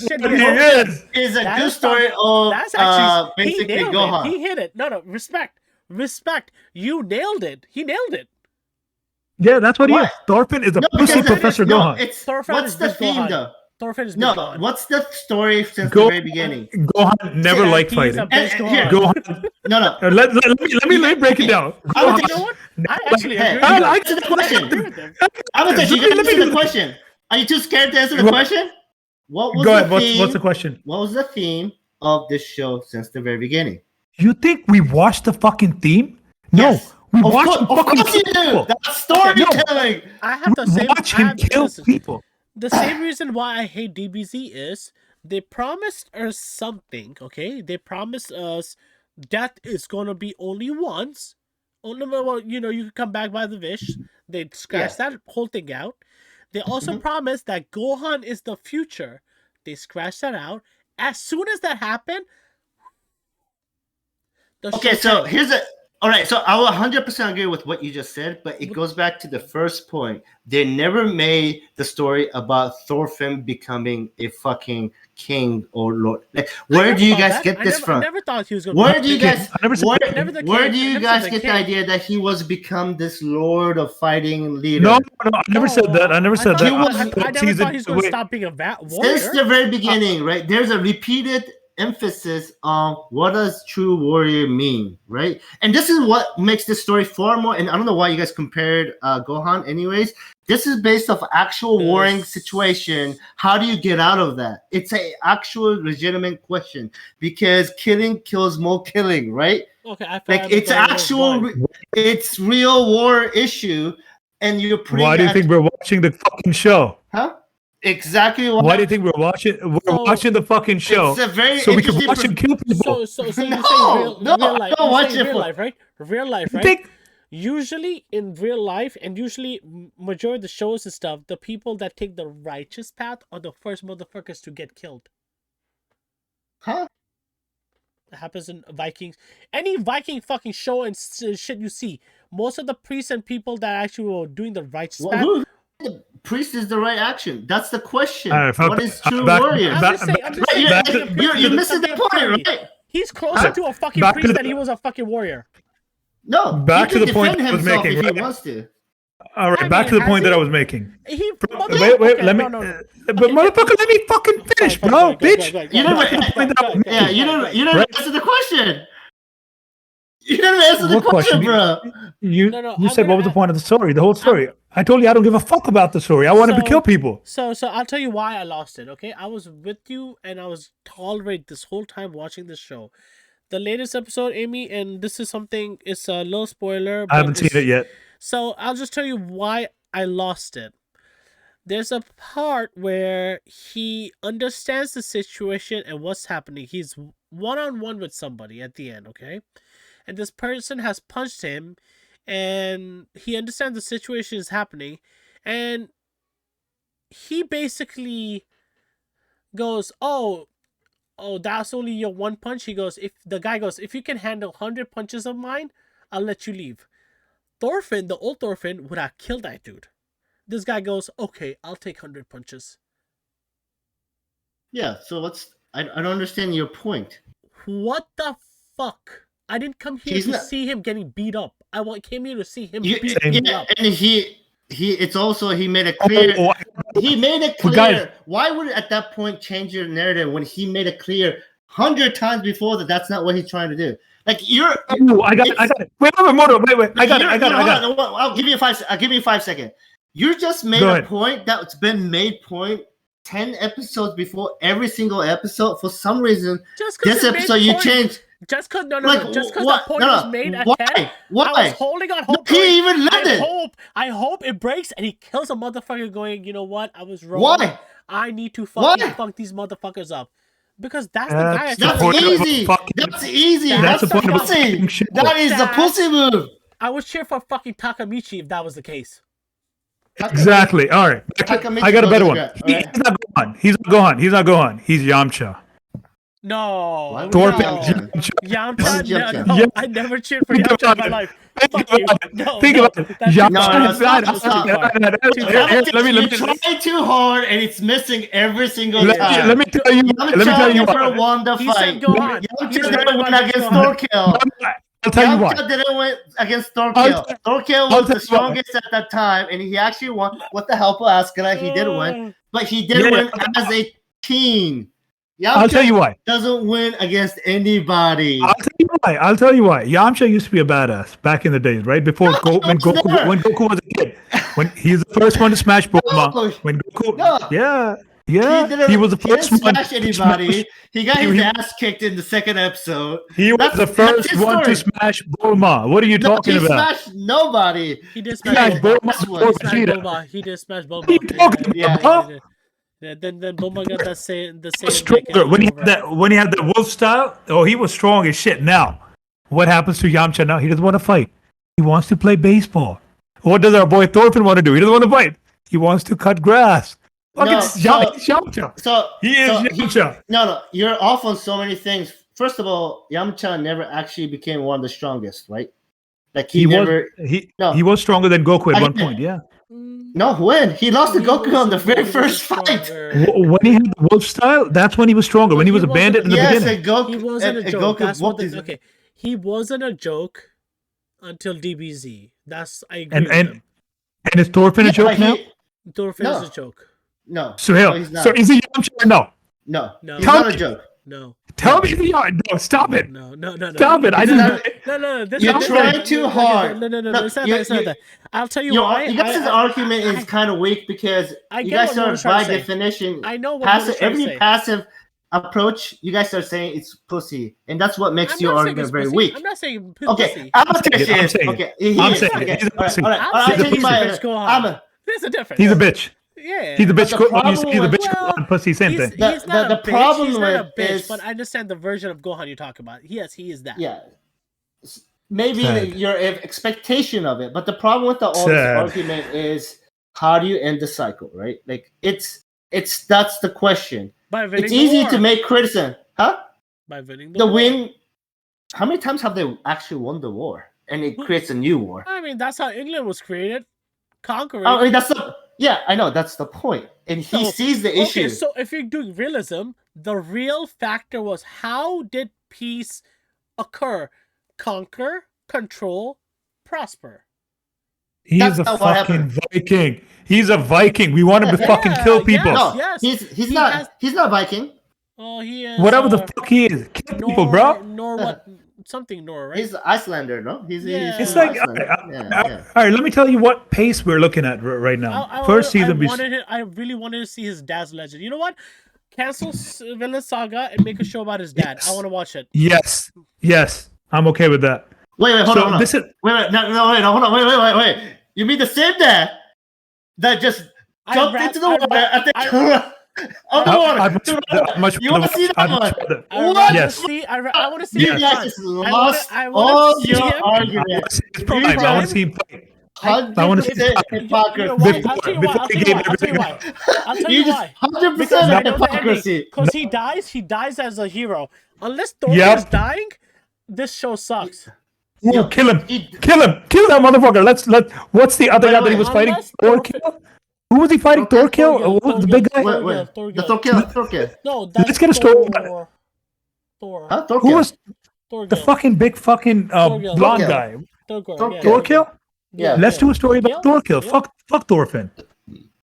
[SPEAKER 3] is a good story of basically Gohan.
[SPEAKER 1] He hit it. No, respect. You nailed it. He nailed it.
[SPEAKER 2] Yeah, that's what he is. Thorfinn is a pussy professor Gohan.
[SPEAKER 3] What's the theme though?
[SPEAKER 1] Thorfinn is
[SPEAKER 3] Gohan. What's the story since the very beginning?
[SPEAKER 2] Gohan never liked fighting. Gohan.
[SPEAKER 3] No.
[SPEAKER 2] Let me break it down.
[SPEAKER 1] You know what? I actually agree.
[SPEAKER 3] Answer the question. You gotta answer the question. Are you too scared to answer the question? What was the theme?
[SPEAKER 2] What's the question?
[SPEAKER 3] What was the theme of this show since the very beginning?
[SPEAKER 2] You think we watched the fucking theme? No.
[SPEAKER 3] Yes.
[SPEAKER 2] We watched him fucking
[SPEAKER 3] kill people. That's storytelling.
[SPEAKER 1] I have to say,
[SPEAKER 2] watch him kill people.
[SPEAKER 1] The same reason why I hate DBZ is they promised us something, okay? They promised us death is gonna be only once. Well, you can come back by the wish. They scratched that whole thing out. They also promised that Gohan is the future. They scratched that out. As soon as that happened,
[SPEAKER 3] so here's All right, so I will 100% agree with what you just said, but it goes back to the first point. They never made the story about Thorfinn becoming a fucking king or lord. Like, where do you guys get this from?
[SPEAKER 1] I never thought he was going to
[SPEAKER 3] Where do you guys?
[SPEAKER 2] I never said
[SPEAKER 3] Where,
[SPEAKER 2] that.
[SPEAKER 1] Never the
[SPEAKER 3] where
[SPEAKER 1] king.
[SPEAKER 3] do you
[SPEAKER 1] Never
[SPEAKER 3] guys
[SPEAKER 1] the
[SPEAKER 3] get the
[SPEAKER 1] king.
[SPEAKER 3] idea that he was become this lord of fighting leader?
[SPEAKER 2] No, I never said that. I never said
[SPEAKER 1] thought-
[SPEAKER 2] that.
[SPEAKER 1] I never thought he was going to stop being a warrior.
[SPEAKER 3] Since the very beginning, right? There's a repeated emphasis on what does true warrior mean, right? And this is what makes this story far more. And I don't know why you guys compared Gohan. Anyways, this is based off actual warring situation. How do you get out of that? It's a actual legitimate question because killing kills more killing, right?
[SPEAKER 1] Okay, I
[SPEAKER 3] Like it's actual, it's real war issue, and you're putting.
[SPEAKER 2] Why do you think we're watching the fucking show?
[SPEAKER 3] Huh? Exactly.
[SPEAKER 2] Why do you think we're watching? We're watching the fucking show
[SPEAKER 3] It's a very
[SPEAKER 2] so we can watch him kill people.
[SPEAKER 1] So you say
[SPEAKER 3] No,
[SPEAKER 1] real
[SPEAKER 3] no,
[SPEAKER 1] life?
[SPEAKER 3] I don't watch
[SPEAKER 1] You say
[SPEAKER 3] it
[SPEAKER 1] real
[SPEAKER 3] for-
[SPEAKER 1] life, right? Real life,
[SPEAKER 2] You
[SPEAKER 1] right?
[SPEAKER 2] think
[SPEAKER 1] Usually in real life, and usually majority of the shows and stuff, the people that take the righteous path are the first motherfuckers to get killed.
[SPEAKER 3] Huh?
[SPEAKER 1] That happens in Vikings. Any Viking fucking show and shit you see, most of the priests and people that actually were doing the righteous path.
[SPEAKER 3] The priest is the right action. That's the question.
[SPEAKER 2] All right,
[SPEAKER 3] What is true
[SPEAKER 2] back-
[SPEAKER 3] warrior?
[SPEAKER 1] I'm just saying,
[SPEAKER 3] You're missing the point, right?
[SPEAKER 1] He's closer to a fucking
[SPEAKER 2] back to
[SPEAKER 1] priest
[SPEAKER 2] the-
[SPEAKER 1] than he was a fucking warrior.
[SPEAKER 3] No,
[SPEAKER 2] Back
[SPEAKER 3] he
[SPEAKER 2] to
[SPEAKER 3] can
[SPEAKER 2] the point
[SPEAKER 3] defend
[SPEAKER 2] I was
[SPEAKER 3] himself
[SPEAKER 2] making,
[SPEAKER 3] if
[SPEAKER 2] right?
[SPEAKER 3] he wants to.
[SPEAKER 2] All right,
[SPEAKER 1] I
[SPEAKER 2] back
[SPEAKER 1] mean,
[SPEAKER 2] to the
[SPEAKER 1] has
[SPEAKER 2] point that
[SPEAKER 1] he?
[SPEAKER 2] I was making.
[SPEAKER 1] He
[SPEAKER 2] Wait,
[SPEAKER 1] okay,
[SPEAKER 2] let me.
[SPEAKER 1] no.
[SPEAKER 2] But motherfucker, let me fucking finish,
[SPEAKER 1] Fine,
[SPEAKER 2] bro,
[SPEAKER 1] go,
[SPEAKER 2] bitch.
[SPEAKER 1] go,
[SPEAKER 3] You
[SPEAKER 1] go,
[SPEAKER 3] never,
[SPEAKER 1] go, go, go, go,
[SPEAKER 3] yeah,
[SPEAKER 1] go,
[SPEAKER 3] you
[SPEAKER 1] go,
[SPEAKER 3] never,
[SPEAKER 1] go.
[SPEAKER 3] you never
[SPEAKER 2] Right.
[SPEAKER 3] answered the question. You never answered the
[SPEAKER 2] What
[SPEAKER 3] question,
[SPEAKER 2] question?
[SPEAKER 3] bro.
[SPEAKER 2] You
[SPEAKER 1] No,
[SPEAKER 2] you
[SPEAKER 1] I'm
[SPEAKER 2] said
[SPEAKER 1] gonna
[SPEAKER 2] what was the
[SPEAKER 1] ask-
[SPEAKER 2] point of the story? The whole story. I told you I don't give a fuck about the story. I want him to
[SPEAKER 1] So-
[SPEAKER 2] kill people.
[SPEAKER 1] So I'll tell you why I lost it. Okay, I was with you and I was tolerate this whole time watching this show. The latest episode, Amy, and this is something. It's a little spoiler.
[SPEAKER 2] I haven't
[SPEAKER 1] but
[SPEAKER 2] seen
[SPEAKER 1] it's-
[SPEAKER 2] it yet.
[SPEAKER 1] So I'll just tell you why I lost it. There's a part where he understands the situation and what's happening. He's one-on-one with somebody at the end, okay? And this person has punched him and he understands the situation is happening and he basically goes, oh, that's only your one punch. The guy goes, if you can handle 100 punches of mine, I'll let you leave. Thorfinn, the old Thorfinn, would have killed that dude. This guy goes, okay, I'll take 100 punches.
[SPEAKER 3] Yeah. So I don't understand your point.
[SPEAKER 1] What the fuck? I didn't come here
[SPEAKER 3] He's
[SPEAKER 1] to
[SPEAKER 3] not-
[SPEAKER 1] see him getting beat up. Came here to see him
[SPEAKER 3] You,
[SPEAKER 1] beat
[SPEAKER 2] Same.
[SPEAKER 3] yeah,
[SPEAKER 1] up.
[SPEAKER 3] and he. It's also he made it clear. He made it
[SPEAKER 2] Well,
[SPEAKER 3] clear.
[SPEAKER 2] guys-
[SPEAKER 3] Why would it at that point change your narrative when he made it clear 100 times before that that's not what he's trying to do? Like you're.
[SPEAKER 2] Oh, I got it. Wait, Moto. Wait. I got it.
[SPEAKER 3] I'll give you 5 seconds. You just made
[SPEAKER 2] Go
[SPEAKER 3] a
[SPEAKER 2] ahead.
[SPEAKER 3] point that's been made point 10 episodes before every single episode. For some reason,
[SPEAKER 1] Just because
[SPEAKER 3] this episode you changed.
[SPEAKER 1] Just because
[SPEAKER 3] Like,
[SPEAKER 1] just because
[SPEAKER 3] what?
[SPEAKER 1] the point
[SPEAKER 3] No,
[SPEAKER 1] was
[SPEAKER 3] no.
[SPEAKER 1] made at
[SPEAKER 3] Why?
[SPEAKER 1] 10,
[SPEAKER 3] Why?
[SPEAKER 1] I was holding on hope.
[SPEAKER 3] He even lived it.
[SPEAKER 1] I hope it breaks and he kills a motherfucker going, you know what? I was wrong.
[SPEAKER 3] Why?
[SPEAKER 1] I need to fucking
[SPEAKER 3] Why?
[SPEAKER 1] fuck these motherfuckers up. Because that's the
[SPEAKER 2] That's
[SPEAKER 1] guy I
[SPEAKER 2] the
[SPEAKER 3] That's
[SPEAKER 2] point of a
[SPEAKER 3] easy.
[SPEAKER 2] fucking-
[SPEAKER 3] That's easy.
[SPEAKER 1] That's
[SPEAKER 3] That's,
[SPEAKER 1] the
[SPEAKER 3] the
[SPEAKER 1] point of a
[SPEAKER 3] pussy.
[SPEAKER 2] fucking show.
[SPEAKER 3] That is the
[SPEAKER 1] That's-
[SPEAKER 3] pussy move.
[SPEAKER 1] I would cheer for fucking Takamichi if that was the case.
[SPEAKER 2] Exactly. All right.
[SPEAKER 3] Takamichi
[SPEAKER 2] I got a better
[SPEAKER 3] goes
[SPEAKER 2] one.
[SPEAKER 3] to
[SPEAKER 2] He's not Gohan. He's not Gohan. He's Yamcha.
[SPEAKER 1] No.
[SPEAKER 3] Why would
[SPEAKER 2] Thorfinn.
[SPEAKER 3] No.
[SPEAKER 2] Yamcha.
[SPEAKER 1] Yamcha?
[SPEAKER 3] Yamcha.
[SPEAKER 1] No,
[SPEAKER 2] Yeah.
[SPEAKER 1] I never cheered for
[SPEAKER 2] Think
[SPEAKER 1] Yamcha in
[SPEAKER 2] about
[SPEAKER 1] my
[SPEAKER 2] it.
[SPEAKER 1] life.
[SPEAKER 2] Think
[SPEAKER 1] Fuck you.
[SPEAKER 2] about it.
[SPEAKER 1] No,
[SPEAKER 2] Think
[SPEAKER 1] no,
[SPEAKER 2] about it.
[SPEAKER 1] that's
[SPEAKER 2] Yamcha.
[SPEAKER 1] too far.
[SPEAKER 3] No, stop,
[SPEAKER 1] That's
[SPEAKER 3] stop.
[SPEAKER 1] too far.
[SPEAKER 2] Let me
[SPEAKER 3] You try too hard and it's missing every single time.
[SPEAKER 2] let me tell you. Let me tell you
[SPEAKER 3] never
[SPEAKER 2] what.
[SPEAKER 3] won the
[SPEAKER 1] He
[SPEAKER 3] fight.
[SPEAKER 1] said Gohan. He
[SPEAKER 3] Yamcha
[SPEAKER 1] said
[SPEAKER 3] didn't win
[SPEAKER 1] Gohan.
[SPEAKER 3] against
[SPEAKER 1] Gohan.
[SPEAKER 3] Thorkill.
[SPEAKER 2] I'll tell you
[SPEAKER 3] Yamcha
[SPEAKER 2] what.
[SPEAKER 3] didn't win against
[SPEAKER 2] I'll
[SPEAKER 3] Thorkill.
[SPEAKER 2] tell-
[SPEAKER 3] Thorkill
[SPEAKER 2] I'll
[SPEAKER 3] was the
[SPEAKER 2] tell you what.
[SPEAKER 3] strongest at that time, and he actually won with the help of Asuka. He did win, but he did
[SPEAKER 2] Yeah.
[SPEAKER 3] win as a team.
[SPEAKER 2] I'll tell
[SPEAKER 3] Yamcha
[SPEAKER 2] you why.
[SPEAKER 3] doesn't win against anybody.
[SPEAKER 2] I'll tell you why. Yamcha used to be a badass back in the days, right? Before when Goku was a kid. When he's the first one to smash Bulma.
[SPEAKER 3] No.
[SPEAKER 2] When Goku,
[SPEAKER 3] No.
[SPEAKER 2] he was the first one
[SPEAKER 3] smash
[SPEAKER 2] to
[SPEAKER 3] anybody. He got his
[SPEAKER 2] He-
[SPEAKER 3] ass kicked in the second episode.
[SPEAKER 2] He was the
[SPEAKER 3] That's
[SPEAKER 2] first
[SPEAKER 3] his
[SPEAKER 2] one to
[SPEAKER 3] story.
[SPEAKER 2] smash Bulma. What are you
[SPEAKER 3] No,
[SPEAKER 2] talking
[SPEAKER 3] he
[SPEAKER 2] about?
[SPEAKER 3] smashed nobody.
[SPEAKER 1] He did
[SPEAKER 2] Smash
[SPEAKER 1] smash Bulma.
[SPEAKER 2] Bulma
[SPEAKER 3] This one.
[SPEAKER 2] before
[SPEAKER 1] He smashed
[SPEAKER 2] Vegeta.
[SPEAKER 1] Bulma. He did smash Bulma.
[SPEAKER 2] What are you talking
[SPEAKER 3] Yeah,
[SPEAKER 2] about?
[SPEAKER 1] he did. Yeah, then Bulma got the same
[SPEAKER 2] He was stronger when he had that wolf style. Oh, he was strong as shit. Now, what happens to Yamcha now? He doesn't want to fight. He wants to play baseball. What does our boy Thorfinn want to do? He doesn't want to fight. He wants to cut grass. Fuck,
[SPEAKER 3] No,
[SPEAKER 2] it's
[SPEAKER 3] so-
[SPEAKER 2] Yamcha.
[SPEAKER 3] So
[SPEAKER 2] He is
[SPEAKER 3] so
[SPEAKER 2] Yamcha.
[SPEAKER 3] No, you're off on so many things. First of all, Yamcha never actually became one of the strongest, right? Like
[SPEAKER 2] He was
[SPEAKER 3] never. No.
[SPEAKER 2] he was stronger than Goku at one
[SPEAKER 3] Again.
[SPEAKER 2] point. Yeah.
[SPEAKER 3] No, when he lost to
[SPEAKER 1] He
[SPEAKER 3] Goku on the
[SPEAKER 1] wasn't
[SPEAKER 3] very
[SPEAKER 1] really
[SPEAKER 3] first fight.
[SPEAKER 1] stronger.
[SPEAKER 2] When he had the wolf style, that's when he was stronger. When he was a bandit in the
[SPEAKER 3] Yes,
[SPEAKER 2] beginning.
[SPEAKER 3] and Goku.
[SPEAKER 1] He wasn't a
[SPEAKER 3] and
[SPEAKER 1] joke.
[SPEAKER 3] Goku
[SPEAKER 1] That's what
[SPEAKER 3] whooped his.
[SPEAKER 1] okay. He wasn't a joke until DBZ. That's I agree
[SPEAKER 2] And
[SPEAKER 1] with him.
[SPEAKER 2] and is Thorfinn a
[SPEAKER 3] Yeah,
[SPEAKER 2] joke
[SPEAKER 3] but
[SPEAKER 2] now?
[SPEAKER 1] Thorfinn
[SPEAKER 3] No.
[SPEAKER 1] is a joke.
[SPEAKER 3] No.
[SPEAKER 2] So
[SPEAKER 3] No, he's not.
[SPEAKER 2] so is he Yamcha or no?
[SPEAKER 3] No.
[SPEAKER 1] No.
[SPEAKER 3] He's
[SPEAKER 2] Tell
[SPEAKER 3] not a
[SPEAKER 2] me.
[SPEAKER 3] joke.
[SPEAKER 1] No.
[SPEAKER 2] Tell me the no, stop it.
[SPEAKER 1] No.
[SPEAKER 2] Stop it. I
[SPEAKER 1] No,
[SPEAKER 2] didn't
[SPEAKER 1] no. This
[SPEAKER 3] You're
[SPEAKER 1] is
[SPEAKER 3] trying too hard.
[SPEAKER 1] No.
[SPEAKER 3] No,
[SPEAKER 1] It's not
[SPEAKER 3] you-
[SPEAKER 1] that. It's not
[SPEAKER 3] you-
[SPEAKER 1] that. I'll tell you why.
[SPEAKER 3] You guys' argument is kind of weak because
[SPEAKER 1] I
[SPEAKER 3] you
[SPEAKER 1] get
[SPEAKER 3] guys
[SPEAKER 1] what
[SPEAKER 3] are
[SPEAKER 1] Mona's trying
[SPEAKER 3] by
[SPEAKER 1] to say.
[SPEAKER 3] definition
[SPEAKER 1] I know what
[SPEAKER 3] passive.
[SPEAKER 1] Mona's trying to
[SPEAKER 3] Every
[SPEAKER 1] say.
[SPEAKER 3] passive approach, you guys are saying it's pussy, and that's what makes
[SPEAKER 1] I'm
[SPEAKER 3] your
[SPEAKER 1] not saying
[SPEAKER 3] argument
[SPEAKER 1] it's
[SPEAKER 3] very
[SPEAKER 1] pussy.
[SPEAKER 3] weak.
[SPEAKER 1] I'm not saying
[SPEAKER 3] Okay,
[SPEAKER 1] pussy.
[SPEAKER 3] I'm a
[SPEAKER 2] saying it. I'm
[SPEAKER 3] is.
[SPEAKER 2] saying it.
[SPEAKER 3] Okay, he
[SPEAKER 2] I'm
[SPEAKER 3] is.
[SPEAKER 2] saying it.
[SPEAKER 3] Okay,
[SPEAKER 2] He's a pussy.
[SPEAKER 3] all right.
[SPEAKER 1] I'm
[SPEAKER 3] I'll
[SPEAKER 1] saying
[SPEAKER 3] take
[SPEAKER 1] he's a
[SPEAKER 3] my.
[SPEAKER 1] bitch. Go
[SPEAKER 3] I'm
[SPEAKER 1] on.
[SPEAKER 3] a,
[SPEAKER 1] There's a difference.
[SPEAKER 2] He's a bitch.
[SPEAKER 1] Yeah.
[SPEAKER 2] He's a bitch.
[SPEAKER 3] the
[SPEAKER 2] When you
[SPEAKER 3] problem
[SPEAKER 2] see the
[SPEAKER 3] with-
[SPEAKER 2] bitch Gohan pussy, same thing.
[SPEAKER 1] He's not
[SPEAKER 3] The
[SPEAKER 1] a bitch.
[SPEAKER 3] problem
[SPEAKER 1] He's not a
[SPEAKER 3] with
[SPEAKER 1] bitch,
[SPEAKER 3] is-
[SPEAKER 1] but I understand the version of Gohan you talk about. Yes, he is that.
[SPEAKER 3] yeah. Maybe
[SPEAKER 2] Sad.
[SPEAKER 3] your expectation of it, but the problem with all this
[SPEAKER 2] Sad.
[SPEAKER 3] argument is how do you end the cycle, right? Like it's that's the question.
[SPEAKER 1] By winning
[SPEAKER 3] It's
[SPEAKER 1] the
[SPEAKER 3] easy
[SPEAKER 1] war.
[SPEAKER 3] to make criticism, huh?
[SPEAKER 1] By winning
[SPEAKER 3] The
[SPEAKER 1] war.
[SPEAKER 3] win. How many times have they actually won the war? And it creates a new war.
[SPEAKER 1] I mean, that's how England was created. Conquering.
[SPEAKER 3] I mean, that's the I know that's the point. And he
[SPEAKER 1] So,
[SPEAKER 3] sees the issue.
[SPEAKER 1] Okay, so if you're doing realism, the real factor was how did peace occur? Conquer, control, prosper.
[SPEAKER 2] He's
[SPEAKER 3] That's
[SPEAKER 2] a
[SPEAKER 3] not what
[SPEAKER 2] fucking Viking. He's a Viking. We want him to fucking kill people.
[SPEAKER 1] yes.
[SPEAKER 3] no, he's
[SPEAKER 1] He
[SPEAKER 3] not
[SPEAKER 1] has-
[SPEAKER 3] he's not Viking.
[SPEAKER 1] Oh, he is.
[SPEAKER 2] Whatever the fuck he is, kill people, bro.
[SPEAKER 1] Nor what? Something Nor, right?
[SPEAKER 3] He's Icelander, no? He's
[SPEAKER 2] It's
[SPEAKER 3] from
[SPEAKER 2] like,
[SPEAKER 3] Iceland.
[SPEAKER 2] all right, let me tell you what pace we're looking at right now. First season,
[SPEAKER 1] I really wanted to see his dad's legend. You know what? Cancel Vinland Saga and make a show about his dad.
[SPEAKER 2] Yes.
[SPEAKER 1] I want to watch it.
[SPEAKER 2] yes, I'm okay with that.
[SPEAKER 3] Wait, hold
[SPEAKER 2] So
[SPEAKER 3] on.
[SPEAKER 2] this is
[SPEAKER 3] Wait, no, hold on. Wait. You mean the same dad that just jumped into the water at the of the water? You want to see that one? What?
[SPEAKER 2] Yes.
[SPEAKER 1] I want to see
[SPEAKER 3] You
[SPEAKER 1] him
[SPEAKER 3] guys
[SPEAKER 1] fight.
[SPEAKER 3] just
[SPEAKER 1] I
[SPEAKER 3] lost
[SPEAKER 1] wanna
[SPEAKER 3] all
[SPEAKER 1] see
[SPEAKER 3] your
[SPEAKER 1] him.
[SPEAKER 2] I want
[SPEAKER 3] argument.
[SPEAKER 2] to see his prime. I want to see him fight.
[SPEAKER 3] I
[SPEAKER 2] wanna see
[SPEAKER 3] hypocrisy.
[SPEAKER 1] You know why? I'll tell you why. I'll tell you why. I'll tell you why.
[SPEAKER 3] You just 100%
[SPEAKER 1] Because I know the ending.
[SPEAKER 3] hypocrisy.
[SPEAKER 1] Because he dies as a hero. Unless Thor
[SPEAKER 2] Yep.
[SPEAKER 1] is dying, this show sucks.
[SPEAKER 2] Ooh, kill him!
[SPEAKER 3] He-
[SPEAKER 2] Kill that motherfucker! Let's. What's the other guy that he was fighting?
[SPEAKER 1] Unless
[SPEAKER 2] Thorkill? Who was he fighting? Thorkill? Who was the big guy?
[SPEAKER 3] Wait. The Thorkill.
[SPEAKER 1] No, that's
[SPEAKER 2] Let's get a story about it.
[SPEAKER 1] Thor.
[SPEAKER 3] Huh? Thorkill.
[SPEAKER 2] Who was
[SPEAKER 1] Thorgil.
[SPEAKER 2] the fucking big fucking
[SPEAKER 1] Thorkill.
[SPEAKER 2] blonde
[SPEAKER 3] Thorkill.
[SPEAKER 2] guy?
[SPEAKER 1] Thorgil.
[SPEAKER 2] Thorkill?
[SPEAKER 3] Yeah.
[SPEAKER 2] Let's do a story about Thorkill.
[SPEAKER 1] Yeah.
[SPEAKER 2] Fuck Thorfinn.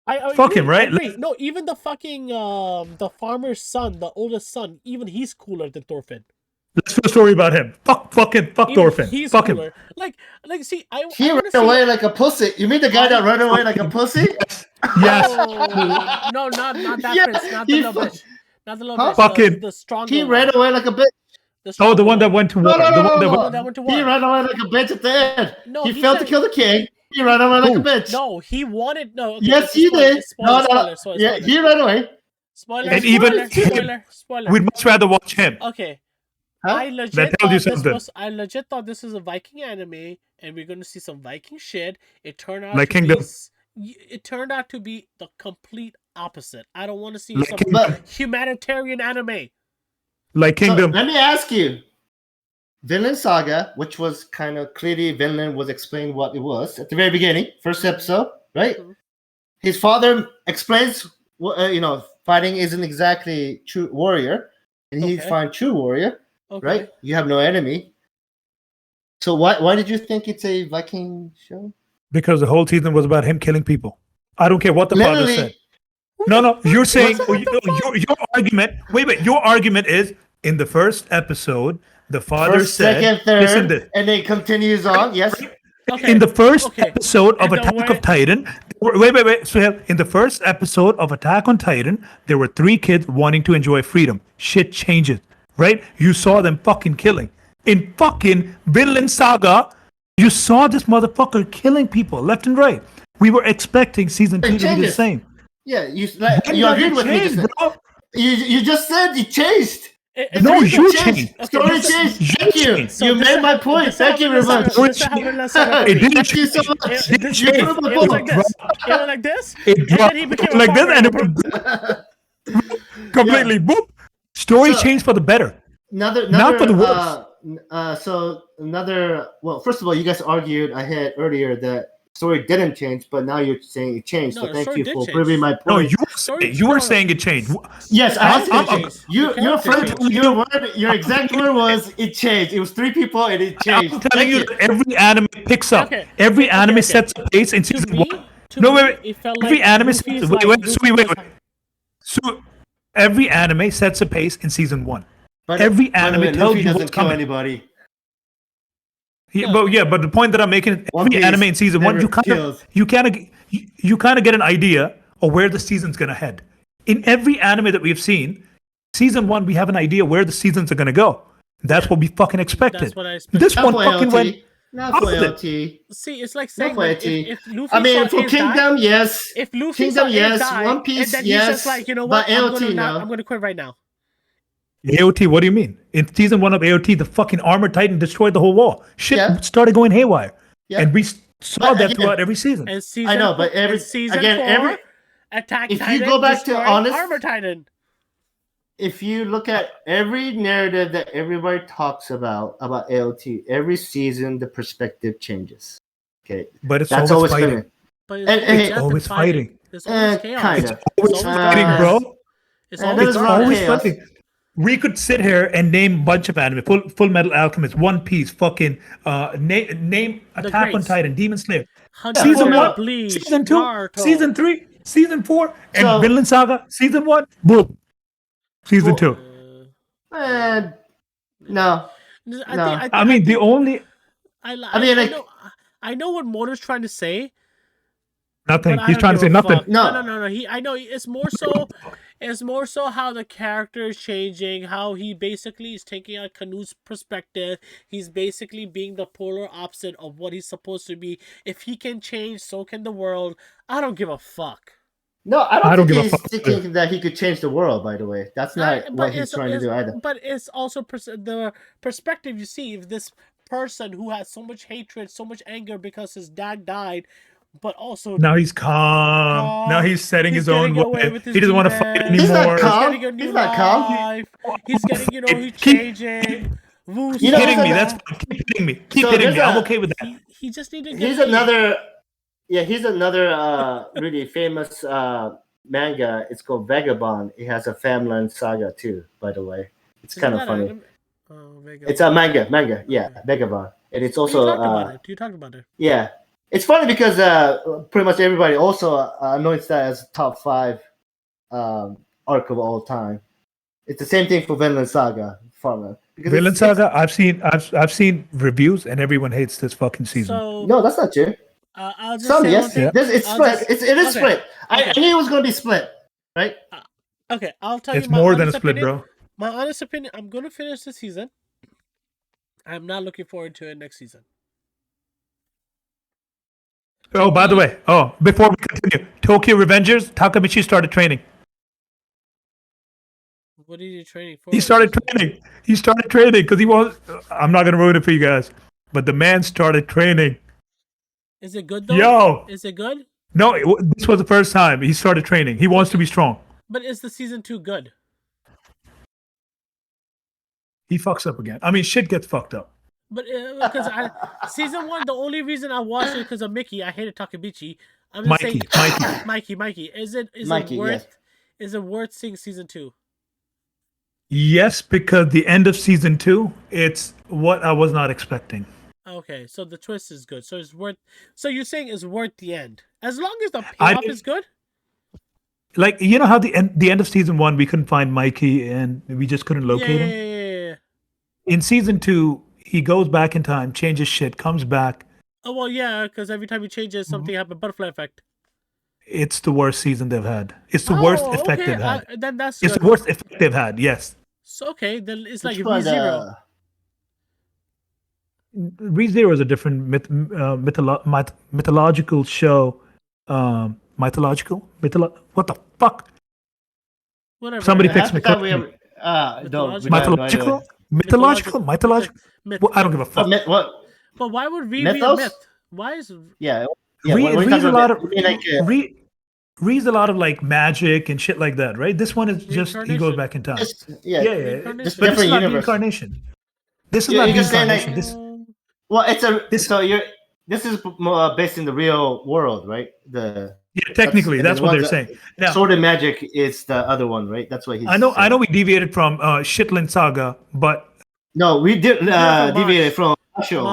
[SPEAKER 1] I
[SPEAKER 2] Fuck
[SPEAKER 1] agree,
[SPEAKER 2] him, right?
[SPEAKER 1] I agree. No, even the fucking the farmer's son, the oldest son, even he's cooler than Thorfinn.
[SPEAKER 2] Let's do a story about him. Fuck
[SPEAKER 1] Even
[SPEAKER 2] Thorfinn.
[SPEAKER 1] he's
[SPEAKER 2] Fuck him.
[SPEAKER 1] cooler. Like, see,
[SPEAKER 3] He
[SPEAKER 1] I wanna
[SPEAKER 3] ran
[SPEAKER 1] see-
[SPEAKER 3] away like a pussy. You mean the guy that ran away like a pussy?
[SPEAKER 2] Yes.
[SPEAKER 1] Oh, no, not that
[SPEAKER 3] Yeah,
[SPEAKER 1] prince, not the
[SPEAKER 3] he
[SPEAKER 1] little
[SPEAKER 3] fu-
[SPEAKER 1] bitch, not the little
[SPEAKER 3] Huh?
[SPEAKER 1] bitch.
[SPEAKER 2] Fucking-
[SPEAKER 1] the stronger.
[SPEAKER 3] He
[SPEAKER 1] one.
[SPEAKER 3] ran away like a bitch.
[SPEAKER 2] Oh,
[SPEAKER 1] stronger
[SPEAKER 2] the one that went to war.
[SPEAKER 3] No,
[SPEAKER 2] The one that
[SPEAKER 3] no.
[SPEAKER 2] went-
[SPEAKER 1] that went to
[SPEAKER 3] He
[SPEAKER 1] war.
[SPEAKER 3] ran away like a bitch at the end.
[SPEAKER 1] No,
[SPEAKER 3] he
[SPEAKER 1] he
[SPEAKER 3] failed
[SPEAKER 1] said-
[SPEAKER 3] to kill the king. He ran away like a
[SPEAKER 2] Who?
[SPEAKER 3] bitch.
[SPEAKER 1] No, he wanted no. Okay,
[SPEAKER 3] Yes, he did.
[SPEAKER 1] Spoiler.
[SPEAKER 3] Yeah, he ran away.
[SPEAKER 1] Spoiler.
[SPEAKER 2] And even
[SPEAKER 1] Spoiler.
[SPEAKER 2] We'd much rather watch him.
[SPEAKER 1] Okay.
[SPEAKER 3] Huh?
[SPEAKER 1] I legit
[SPEAKER 2] That tells you
[SPEAKER 1] thought this
[SPEAKER 2] something.
[SPEAKER 1] was. I legit thought this was a Viking anime, and we're gonna see some Viking shit. It turned out
[SPEAKER 2] Like
[SPEAKER 1] to
[SPEAKER 2] Kingdom.
[SPEAKER 1] it turned out to be the complete opposite. I don't want to see
[SPEAKER 2] Like
[SPEAKER 1] some
[SPEAKER 2] Kingdom.
[SPEAKER 1] humanitarian anime.
[SPEAKER 2] Like Kingdom.
[SPEAKER 3] So, let me ask you. Vinland Saga, which was kind of clearly Vinland was explained what it was at the very beginning, first episode, right?
[SPEAKER 1] Mhm.
[SPEAKER 3] His father explains, fighting isn't exactly true warrior, and he
[SPEAKER 1] Okay.
[SPEAKER 3] finds true warrior,
[SPEAKER 1] Okay.
[SPEAKER 3] right? You have no enemy. So why did you think it's a Viking show?
[SPEAKER 2] Because the whole season was about him killing people. I don't care what the father
[SPEAKER 3] Literally,
[SPEAKER 2] said. No, you're saying
[SPEAKER 1] What the
[SPEAKER 2] your argument. Wait. Your argument is in the first episode, the father
[SPEAKER 3] first,
[SPEAKER 2] said,
[SPEAKER 3] second,
[SPEAKER 2] "Listen,
[SPEAKER 3] third, and then continues on. Yes.
[SPEAKER 1] Okay.
[SPEAKER 2] in the first
[SPEAKER 1] Okay.
[SPEAKER 2] episode of
[SPEAKER 1] And the
[SPEAKER 2] Attack
[SPEAKER 1] way-
[SPEAKER 2] of Titan, wait. So in the first episode of Attack on Titan, there were 3 kids wanting to enjoy freedom. Shit changes, right? You saw them fucking killing. In fucking Vinland Saga, you saw this motherfucker killing people left and right. We were expecting season 2 to be the
[SPEAKER 3] changes.
[SPEAKER 2] same.
[SPEAKER 3] Yeah. You
[SPEAKER 2] When
[SPEAKER 3] you
[SPEAKER 2] does
[SPEAKER 3] agreed
[SPEAKER 2] it
[SPEAKER 3] with me.
[SPEAKER 2] change,
[SPEAKER 3] Just,
[SPEAKER 2] bro?
[SPEAKER 3] you just said it changed.
[SPEAKER 2] No,
[SPEAKER 3] Story
[SPEAKER 2] you
[SPEAKER 3] changed.
[SPEAKER 2] changed.
[SPEAKER 1] Okay,
[SPEAKER 3] Story
[SPEAKER 1] this is-
[SPEAKER 3] changed.
[SPEAKER 2] you
[SPEAKER 3] Thank you.
[SPEAKER 2] changed.
[SPEAKER 1] So
[SPEAKER 3] You
[SPEAKER 1] this
[SPEAKER 3] made
[SPEAKER 1] is
[SPEAKER 3] my
[SPEAKER 1] how-
[SPEAKER 3] point.
[SPEAKER 1] this is
[SPEAKER 3] Thank
[SPEAKER 1] how
[SPEAKER 3] you,
[SPEAKER 1] Vinland Saga-
[SPEAKER 3] Rivan.
[SPEAKER 1] this is how Vinland Saga
[SPEAKER 2] It
[SPEAKER 1] works.
[SPEAKER 2] didn't
[SPEAKER 3] Thank you so
[SPEAKER 2] change.
[SPEAKER 3] much.
[SPEAKER 1] It
[SPEAKER 2] didn't
[SPEAKER 1] this-
[SPEAKER 2] change.
[SPEAKER 1] it was like this. It was like this.
[SPEAKER 2] It
[SPEAKER 1] And
[SPEAKER 2] dropped
[SPEAKER 1] then he became a
[SPEAKER 2] like this,
[SPEAKER 1] farmer.
[SPEAKER 2] and it completely boop. Story
[SPEAKER 3] So-
[SPEAKER 2] changed for the better.
[SPEAKER 3] Another
[SPEAKER 2] Not for the worse.
[SPEAKER 3] so another. Well, first of all, you guys argued ahead earlier that story didn't change, but now you're saying it changed.
[SPEAKER 1] No,
[SPEAKER 3] So
[SPEAKER 1] the
[SPEAKER 3] thank
[SPEAKER 1] story
[SPEAKER 3] you
[SPEAKER 1] did
[SPEAKER 3] for
[SPEAKER 1] change.
[SPEAKER 3] proving my
[SPEAKER 2] No,
[SPEAKER 3] point.
[SPEAKER 2] you were saying it changed.
[SPEAKER 3] Yes, I said it
[SPEAKER 2] I'm-
[SPEAKER 3] changed. Your exact word was it changed. It was 3 people and it changed.
[SPEAKER 2] I'm telling you that every anime picks up.
[SPEAKER 1] Okay.
[SPEAKER 2] Every
[SPEAKER 1] Okay,
[SPEAKER 2] anime
[SPEAKER 1] okay.
[SPEAKER 2] sets a pace in
[SPEAKER 1] To
[SPEAKER 2] season
[SPEAKER 1] me,
[SPEAKER 2] 1.
[SPEAKER 1] to
[SPEAKER 2] No,
[SPEAKER 1] me,
[SPEAKER 2] wait.
[SPEAKER 1] it felt
[SPEAKER 2] Every
[SPEAKER 1] like
[SPEAKER 2] anime
[SPEAKER 1] Luffy's
[SPEAKER 2] sets,
[SPEAKER 1] like, Luffy
[SPEAKER 2] wait.
[SPEAKER 1] was-
[SPEAKER 2] So every anime sets a pace in season 1.
[SPEAKER 3] But
[SPEAKER 2] Every
[SPEAKER 3] by the
[SPEAKER 2] anime
[SPEAKER 3] way,
[SPEAKER 2] tells
[SPEAKER 3] Luffy
[SPEAKER 2] you
[SPEAKER 3] doesn't
[SPEAKER 2] what's
[SPEAKER 3] kill
[SPEAKER 2] coming.
[SPEAKER 3] anybody.
[SPEAKER 2] But the point that I'm making is
[SPEAKER 3] One
[SPEAKER 2] every
[SPEAKER 3] Piece
[SPEAKER 2] anime in season 1,
[SPEAKER 3] never kills.
[SPEAKER 2] you kind of get an idea of where the season's gonna head. In every anime that we've seen, season 1 we have an idea where the seasons are gonna go. That's what we fucking expected.
[SPEAKER 1] That's what I expected.
[SPEAKER 2] This
[SPEAKER 3] Not
[SPEAKER 2] one
[SPEAKER 3] for
[SPEAKER 2] fucking
[SPEAKER 3] LT.
[SPEAKER 2] went.
[SPEAKER 3] Not for
[SPEAKER 2] opposite.
[SPEAKER 3] LT.
[SPEAKER 1] See, it's like
[SPEAKER 3] Not
[SPEAKER 1] saying
[SPEAKER 3] for
[SPEAKER 1] that
[SPEAKER 3] LT.
[SPEAKER 1] if Luffy
[SPEAKER 3] I mean,
[SPEAKER 1] saw
[SPEAKER 3] for
[SPEAKER 1] Ace
[SPEAKER 3] Kingdom,
[SPEAKER 1] die,
[SPEAKER 3] yes.
[SPEAKER 1] if Luffy
[SPEAKER 3] Kingdom,
[SPEAKER 1] saw
[SPEAKER 3] yes.
[SPEAKER 1] Ace die,
[SPEAKER 3] One Piece,
[SPEAKER 1] and then
[SPEAKER 3] yes.
[SPEAKER 1] he's just like, you know what,
[SPEAKER 3] But AOT, no.
[SPEAKER 1] I'm gonna quit right now.
[SPEAKER 2] AOT, what do you mean? In season 1 of AOT, the fucking armored titan destroyed the whole wall. Shit
[SPEAKER 3] Yeah.
[SPEAKER 2] started going haywire.
[SPEAKER 3] Yeah.
[SPEAKER 2] And we saw
[SPEAKER 3] But
[SPEAKER 2] that
[SPEAKER 3] again-
[SPEAKER 2] throughout every season.
[SPEAKER 1] And season,
[SPEAKER 3] I know, but
[SPEAKER 1] and season 4, Attack
[SPEAKER 3] if you
[SPEAKER 1] Titan
[SPEAKER 3] go back to
[SPEAKER 1] destroyed
[SPEAKER 3] honest-
[SPEAKER 1] Armor Titan.
[SPEAKER 3] if you look at every narrative that everybody talks about AOT, every season the perspective changes. Okay,
[SPEAKER 2] But it's
[SPEAKER 3] that's
[SPEAKER 2] always
[SPEAKER 3] always
[SPEAKER 2] fighting.
[SPEAKER 3] been.
[SPEAKER 1] But
[SPEAKER 3] And-
[SPEAKER 1] always
[SPEAKER 3] and-
[SPEAKER 1] death
[SPEAKER 2] It's
[SPEAKER 1] and
[SPEAKER 2] always fighting.
[SPEAKER 1] There's always
[SPEAKER 3] Eh,
[SPEAKER 1] chaos.
[SPEAKER 3] kinda.
[SPEAKER 2] Always
[SPEAKER 1] It's always
[SPEAKER 2] fighting,
[SPEAKER 1] dark.
[SPEAKER 2] bro.
[SPEAKER 1] It's
[SPEAKER 3] And
[SPEAKER 1] always
[SPEAKER 3] there's
[SPEAKER 2] It's
[SPEAKER 3] a lot of
[SPEAKER 2] always
[SPEAKER 3] chaos.
[SPEAKER 2] fighting. We could sit here and name a bunch of anime. Full Metal Alchemist, One Piece, fucking name Attack on
[SPEAKER 1] greats.
[SPEAKER 2] Titan, Demon Slayer.
[SPEAKER 1] Hunter
[SPEAKER 2] Season
[SPEAKER 1] x
[SPEAKER 2] 1,
[SPEAKER 1] Hunter, Bleach,
[SPEAKER 2] season 2,
[SPEAKER 1] Naruto.
[SPEAKER 2] season 3, season 4, and
[SPEAKER 3] So-
[SPEAKER 2] Vinland Saga, season 1, boom. Season
[SPEAKER 3] Well,
[SPEAKER 2] 2.
[SPEAKER 3] No.
[SPEAKER 2] I mean, the only
[SPEAKER 1] I know what Motor's trying to say.
[SPEAKER 2] nothing.
[SPEAKER 1] But I
[SPEAKER 2] He's
[SPEAKER 1] don't
[SPEAKER 2] trying to say
[SPEAKER 1] give a
[SPEAKER 2] nothing.
[SPEAKER 1] fuck.
[SPEAKER 3] No.
[SPEAKER 1] No. I know it's more so how the character is changing, how he basically is taking on Canute's perspective. He's basically being the polar opposite of what he's supposed to be. If he can change, so can the world. I don't give a fuck.
[SPEAKER 3] No, I
[SPEAKER 2] I don't
[SPEAKER 3] don't
[SPEAKER 2] give a
[SPEAKER 3] think
[SPEAKER 2] fuck
[SPEAKER 3] he's thinking that he could change the world, by the way. That's not
[SPEAKER 1] But
[SPEAKER 3] what he's trying to do either.
[SPEAKER 1] But it's also the perspective you see. If this person who has so much hatred, so much anger because his dad died, but also
[SPEAKER 2] Now he's calm. Now he's setting
[SPEAKER 1] he's
[SPEAKER 2] his own
[SPEAKER 1] getting away
[SPEAKER 2] way.
[SPEAKER 1] with
[SPEAKER 2] He
[SPEAKER 1] his
[SPEAKER 2] doesn't want to fight
[SPEAKER 1] demons.
[SPEAKER 3] He's not
[SPEAKER 2] anymore.
[SPEAKER 3] calm.
[SPEAKER 1] He's getting a new
[SPEAKER 3] He's not calm.
[SPEAKER 1] life. He's getting, he's
[SPEAKER 2] Keep-
[SPEAKER 1] changing. Woo,
[SPEAKER 3] You know,
[SPEAKER 2] Hitting me.
[SPEAKER 3] there's
[SPEAKER 2] That's keep hitting me. Keep
[SPEAKER 3] So
[SPEAKER 2] hitting
[SPEAKER 3] there's
[SPEAKER 2] me. I'm
[SPEAKER 3] a-
[SPEAKER 2] okay with that.
[SPEAKER 1] he just needed to get
[SPEAKER 3] He's
[SPEAKER 1] paid.
[SPEAKER 3] another really famous manga. It's called Vagabond. It has a Vinland Saga too, by the way. It's
[SPEAKER 1] Isn't
[SPEAKER 3] kind of
[SPEAKER 1] that
[SPEAKER 3] funny.
[SPEAKER 1] anime? Oh, Vega.
[SPEAKER 3] It's a manga. Yeah,
[SPEAKER 1] Okay.
[SPEAKER 3] Vagabond. And it's
[SPEAKER 1] You
[SPEAKER 3] also
[SPEAKER 1] talked about it. You talked about it.
[SPEAKER 3] yeah. It's funny because pretty much everybody also anoints that as top 5 arc of all time. It's the same thing for Vinland Saga. Because
[SPEAKER 2] Vinland
[SPEAKER 3] it's-
[SPEAKER 2] Saga. I've seen reviews and everyone hates this fucking season.
[SPEAKER 1] So
[SPEAKER 3] No, that's not true.
[SPEAKER 1] I'll just
[SPEAKER 3] Some
[SPEAKER 1] say
[SPEAKER 3] yes,
[SPEAKER 1] one thing.
[SPEAKER 3] it's
[SPEAKER 1] I'll
[SPEAKER 3] split.
[SPEAKER 1] just-
[SPEAKER 3] It is
[SPEAKER 1] okay.
[SPEAKER 3] split. I
[SPEAKER 1] Okay.
[SPEAKER 3] knew it was going to be split, right?
[SPEAKER 1] Okay, I'll tell
[SPEAKER 2] It's
[SPEAKER 1] you my
[SPEAKER 2] more than a
[SPEAKER 1] honest
[SPEAKER 2] split,
[SPEAKER 1] opinion.
[SPEAKER 2] bro.
[SPEAKER 1] My honest opinion, I'm going to finish the season. I'm not looking forward to it next season.
[SPEAKER 2] Oh, by the way, before we continue, Tokyo Revengers, Takamichi started training.
[SPEAKER 1] What are you training for?
[SPEAKER 2] He started training. He started training because he was. I'm not gonna ruin it for you guys, but the man started training.
[SPEAKER 1] Is it good though?
[SPEAKER 2] Yo,
[SPEAKER 1] Is it good?
[SPEAKER 2] no, this was the first time he started training. He wants to be strong.
[SPEAKER 1] But is the season 2 good?
[SPEAKER 2] He fucks up again. I mean, shit gets fucked up.
[SPEAKER 1] But because season 1, the only reason I watched it because of Mickey. I hated Takabichi. I'm just
[SPEAKER 2] Mikey,
[SPEAKER 1] saying, Mikey. Is it
[SPEAKER 3] Mikey,
[SPEAKER 1] worth?
[SPEAKER 3] yes.
[SPEAKER 1] Is it worth seeing season 2?
[SPEAKER 2] Yes, because the end of season 2, it's what I was not expecting.
[SPEAKER 1] Okay, so the twist is good. So it's worth. So you're saying it's worth the end, as long as the
[SPEAKER 2] I
[SPEAKER 1] payoff
[SPEAKER 2] did-
[SPEAKER 1] is good.
[SPEAKER 2] Like, you know how the end of season 1 we couldn't find Mikey and we just couldn't locate him.
[SPEAKER 1] Yeah.
[SPEAKER 2] In season 2, he goes back in time, changes shit, comes back.
[SPEAKER 1] Oh well, yeah, because every time he changes,
[SPEAKER 2] Mm-hmm.
[SPEAKER 1] something happens. Butterfly effect.
[SPEAKER 2] It's the worst season they've had. It's the worst effect
[SPEAKER 1] okay.
[SPEAKER 2] they've had.
[SPEAKER 1] Then that's
[SPEAKER 2] It's
[SPEAKER 1] good.
[SPEAKER 2] the worst effect they've had. Yes.
[SPEAKER 1] So okay, then it's like
[SPEAKER 3] Which one,
[SPEAKER 1] ReZero.
[SPEAKER 2] ReZero is a different mythological show. What the fuck?
[SPEAKER 1] Whatever.
[SPEAKER 2] Somebody
[SPEAKER 1] yeah.
[SPEAKER 2] picks me.
[SPEAKER 3] thought we
[SPEAKER 2] correct
[SPEAKER 3] have,
[SPEAKER 2] me.
[SPEAKER 3] no,
[SPEAKER 2] Mythological? Mythological?
[SPEAKER 1] Myth.
[SPEAKER 2] Well, I don't give a fuck.
[SPEAKER 3] What?
[SPEAKER 1] But why would Re be a
[SPEAKER 3] Mythos?
[SPEAKER 1] myth? Why is
[SPEAKER 3] Yeah.
[SPEAKER 2] Re's a lot of
[SPEAKER 3] like,
[SPEAKER 2] Re's a lot of like magic and shit like that, right? This one is just he goes
[SPEAKER 1] Reincarnation.
[SPEAKER 2] back in time.
[SPEAKER 3] yeah.
[SPEAKER 2] Yeah.
[SPEAKER 1] Reincarnation.
[SPEAKER 3] Just
[SPEAKER 2] But it's
[SPEAKER 3] different
[SPEAKER 2] not
[SPEAKER 3] universe.
[SPEAKER 2] reincarnation. This is
[SPEAKER 3] You're
[SPEAKER 2] not
[SPEAKER 3] just saying
[SPEAKER 2] reincarnation.
[SPEAKER 3] like, well, it's a
[SPEAKER 2] This-
[SPEAKER 3] so you're this is based in the real world, right?
[SPEAKER 2] technically,
[SPEAKER 3] and
[SPEAKER 2] that's
[SPEAKER 3] the
[SPEAKER 2] what
[SPEAKER 3] one
[SPEAKER 2] they're
[SPEAKER 3] that-
[SPEAKER 2] saying. Now,
[SPEAKER 3] Sword and Magic is the other one, right? That's what he's.
[SPEAKER 2] I know
[SPEAKER 3] saying.
[SPEAKER 2] we deviated from Shitland Saga, but
[SPEAKER 3] No, we did
[SPEAKER 1] from
[SPEAKER 3] deviated from Masho.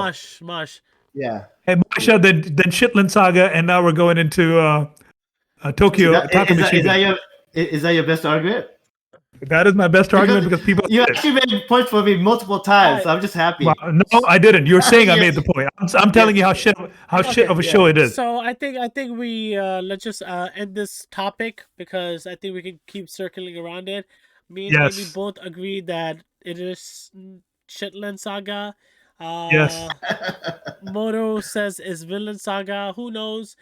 [SPEAKER 1] Mosh.
[SPEAKER 3] Yeah.
[SPEAKER 2] hey, Masha, then Shitland Saga, and now we're going into Tokyo Takamichi.
[SPEAKER 3] Is that your best argument?
[SPEAKER 2] That is my best argument because people.
[SPEAKER 3] You actually made points for me multiple times. So I'm just happy.
[SPEAKER 2] Well, no, I didn't. You're saying I
[SPEAKER 3] Yes.
[SPEAKER 2] made the point. I'm telling you how shit of a show it is.
[SPEAKER 1] So I think we let's just end this topic because I think we can keep circling around it. Me and
[SPEAKER 2] Yes.
[SPEAKER 1] Amy both agree that it is Shetland Saga.
[SPEAKER 2] Yes.
[SPEAKER 1] Moto says is Vinland Saga. Who knows?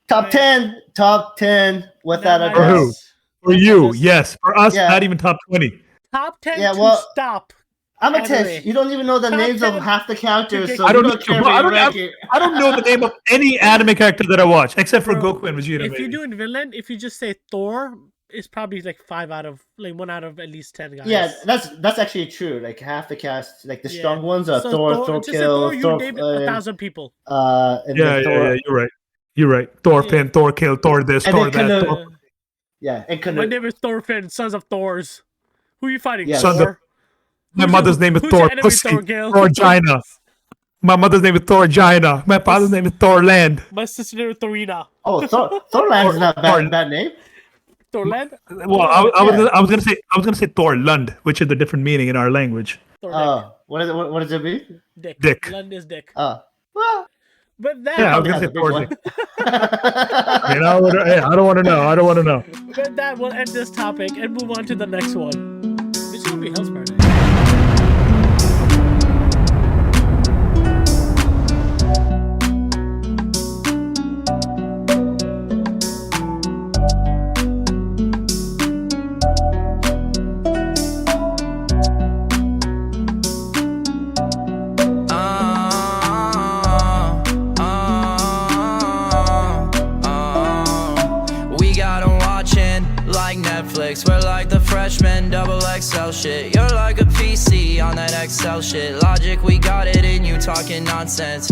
[SPEAKER 3] Top 10 without a
[SPEAKER 1] Now
[SPEAKER 2] For
[SPEAKER 3] doubt.
[SPEAKER 2] who? For you, yes. For us,
[SPEAKER 3] Yeah.
[SPEAKER 2] not even top 20.
[SPEAKER 1] Top 10
[SPEAKER 3] Yeah,
[SPEAKER 1] to
[SPEAKER 3] well,
[SPEAKER 1] stop.
[SPEAKER 3] I'm a
[SPEAKER 1] Anyway.
[SPEAKER 3] test. You don't even know the
[SPEAKER 1] Top
[SPEAKER 3] names of
[SPEAKER 1] 10
[SPEAKER 3] half the characters, so
[SPEAKER 2] I don't
[SPEAKER 3] you
[SPEAKER 2] know.
[SPEAKER 3] don't care
[SPEAKER 2] Well,
[SPEAKER 3] about your ranking.
[SPEAKER 2] I don't know the name of any anime character that I watch except for
[SPEAKER 1] Bro,
[SPEAKER 2] Goku and Vegeta.
[SPEAKER 1] If
[SPEAKER 2] maybe.
[SPEAKER 1] you do in Vinland, if you just say Thor, it's probably like 1 out of at least 10 guys.
[SPEAKER 3] Yeah, that's actually true. Like half the cast, like the
[SPEAKER 1] Yeah.
[SPEAKER 3] strong ones are
[SPEAKER 1] So
[SPEAKER 3] Thor,
[SPEAKER 1] just say
[SPEAKER 3] Thorkill,
[SPEAKER 1] Thor, you
[SPEAKER 3] Thor,
[SPEAKER 1] name 1,000 people.
[SPEAKER 3] and
[SPEAKER 2] yeah,
[SPEAKER 3] then Thor.
[SPEAKER 2] You're right. You're right. Thor
[SPEAKER 1] Yeah.
[SPEAKER 2] Finn, Thor Kill, Thor this,
[SPEAKER 3] And
[SPEAKER 2] Thor
[SPEAKER 3] then
[SPEAKER 2] that.
[SPEAKER 3] kinda-
[SPEAKER 2] Thor.
[SPEAKER 3] Yeah, and
[SPEAKER 1] My
[SPEAKER 3] Canute.
[SPEAKER 1] name is Thorfinn, sons of Thors. Who are you fighting?
[SPEAKER 3] Yes.
[SPEAKER 2] Sons of-
[SPEAKER 1] Thor?
[SPEAKER 2] My
[SPEAKER 1] Who's
[SPEAKER 2] mother's
[SPEAKER 1] your-
[SPEAKER 2] name is
[SPEAKER 1] who's
[SPEAKER 2] Thor
[SPEAKER 1] your enemy,
[SPEAKER 2] Pussy,
[SPEAKER 1] Thorgil?
[SPEAKER 2] Thor Gina. My mother's name is Thor Gina. My father's name is Thor Land.
[SPEAKER 1] My sister name is Thorina.
[SPEAKER 3] Oh, Thorland is not a bad name.
[SPEAKER 1] Thorland?
[SPEAKER 2] Well, I was gonna say Thor Lund, which is a different meaning in our language.
[SPEAKER 1] Thorland.
[SPEAKER 3] What does it mean?
[SPEAKER 2] Dick.
[SPEAKER 1] Lund is dick.
[SPEAKER 3] Well,
[SPEAKER 1] But that,
[SPEAKER 2] Yeah, I was
[SPEAKER 3] probably
[SPEAKER 2] gonna
[SPEAKER 3] has
[SPEAKER 2] say
[SPEAKER 3] a big
[SPEAKER 2] Thor
[SPEAKER 3] one.
[SPEAKER 2] Dick. You know, hey, I don't want to know. I don't want to know.
[SPEAKER 1] but that will end this topic and move on to the next one. This is gonna be Hell's Party.
[SPEAKER 4] We got 'em watching like Netflix. We're like the freshmen, double XL shit. You're like a PC on that Excel shit. Logic, we got it, and you talking nonsense.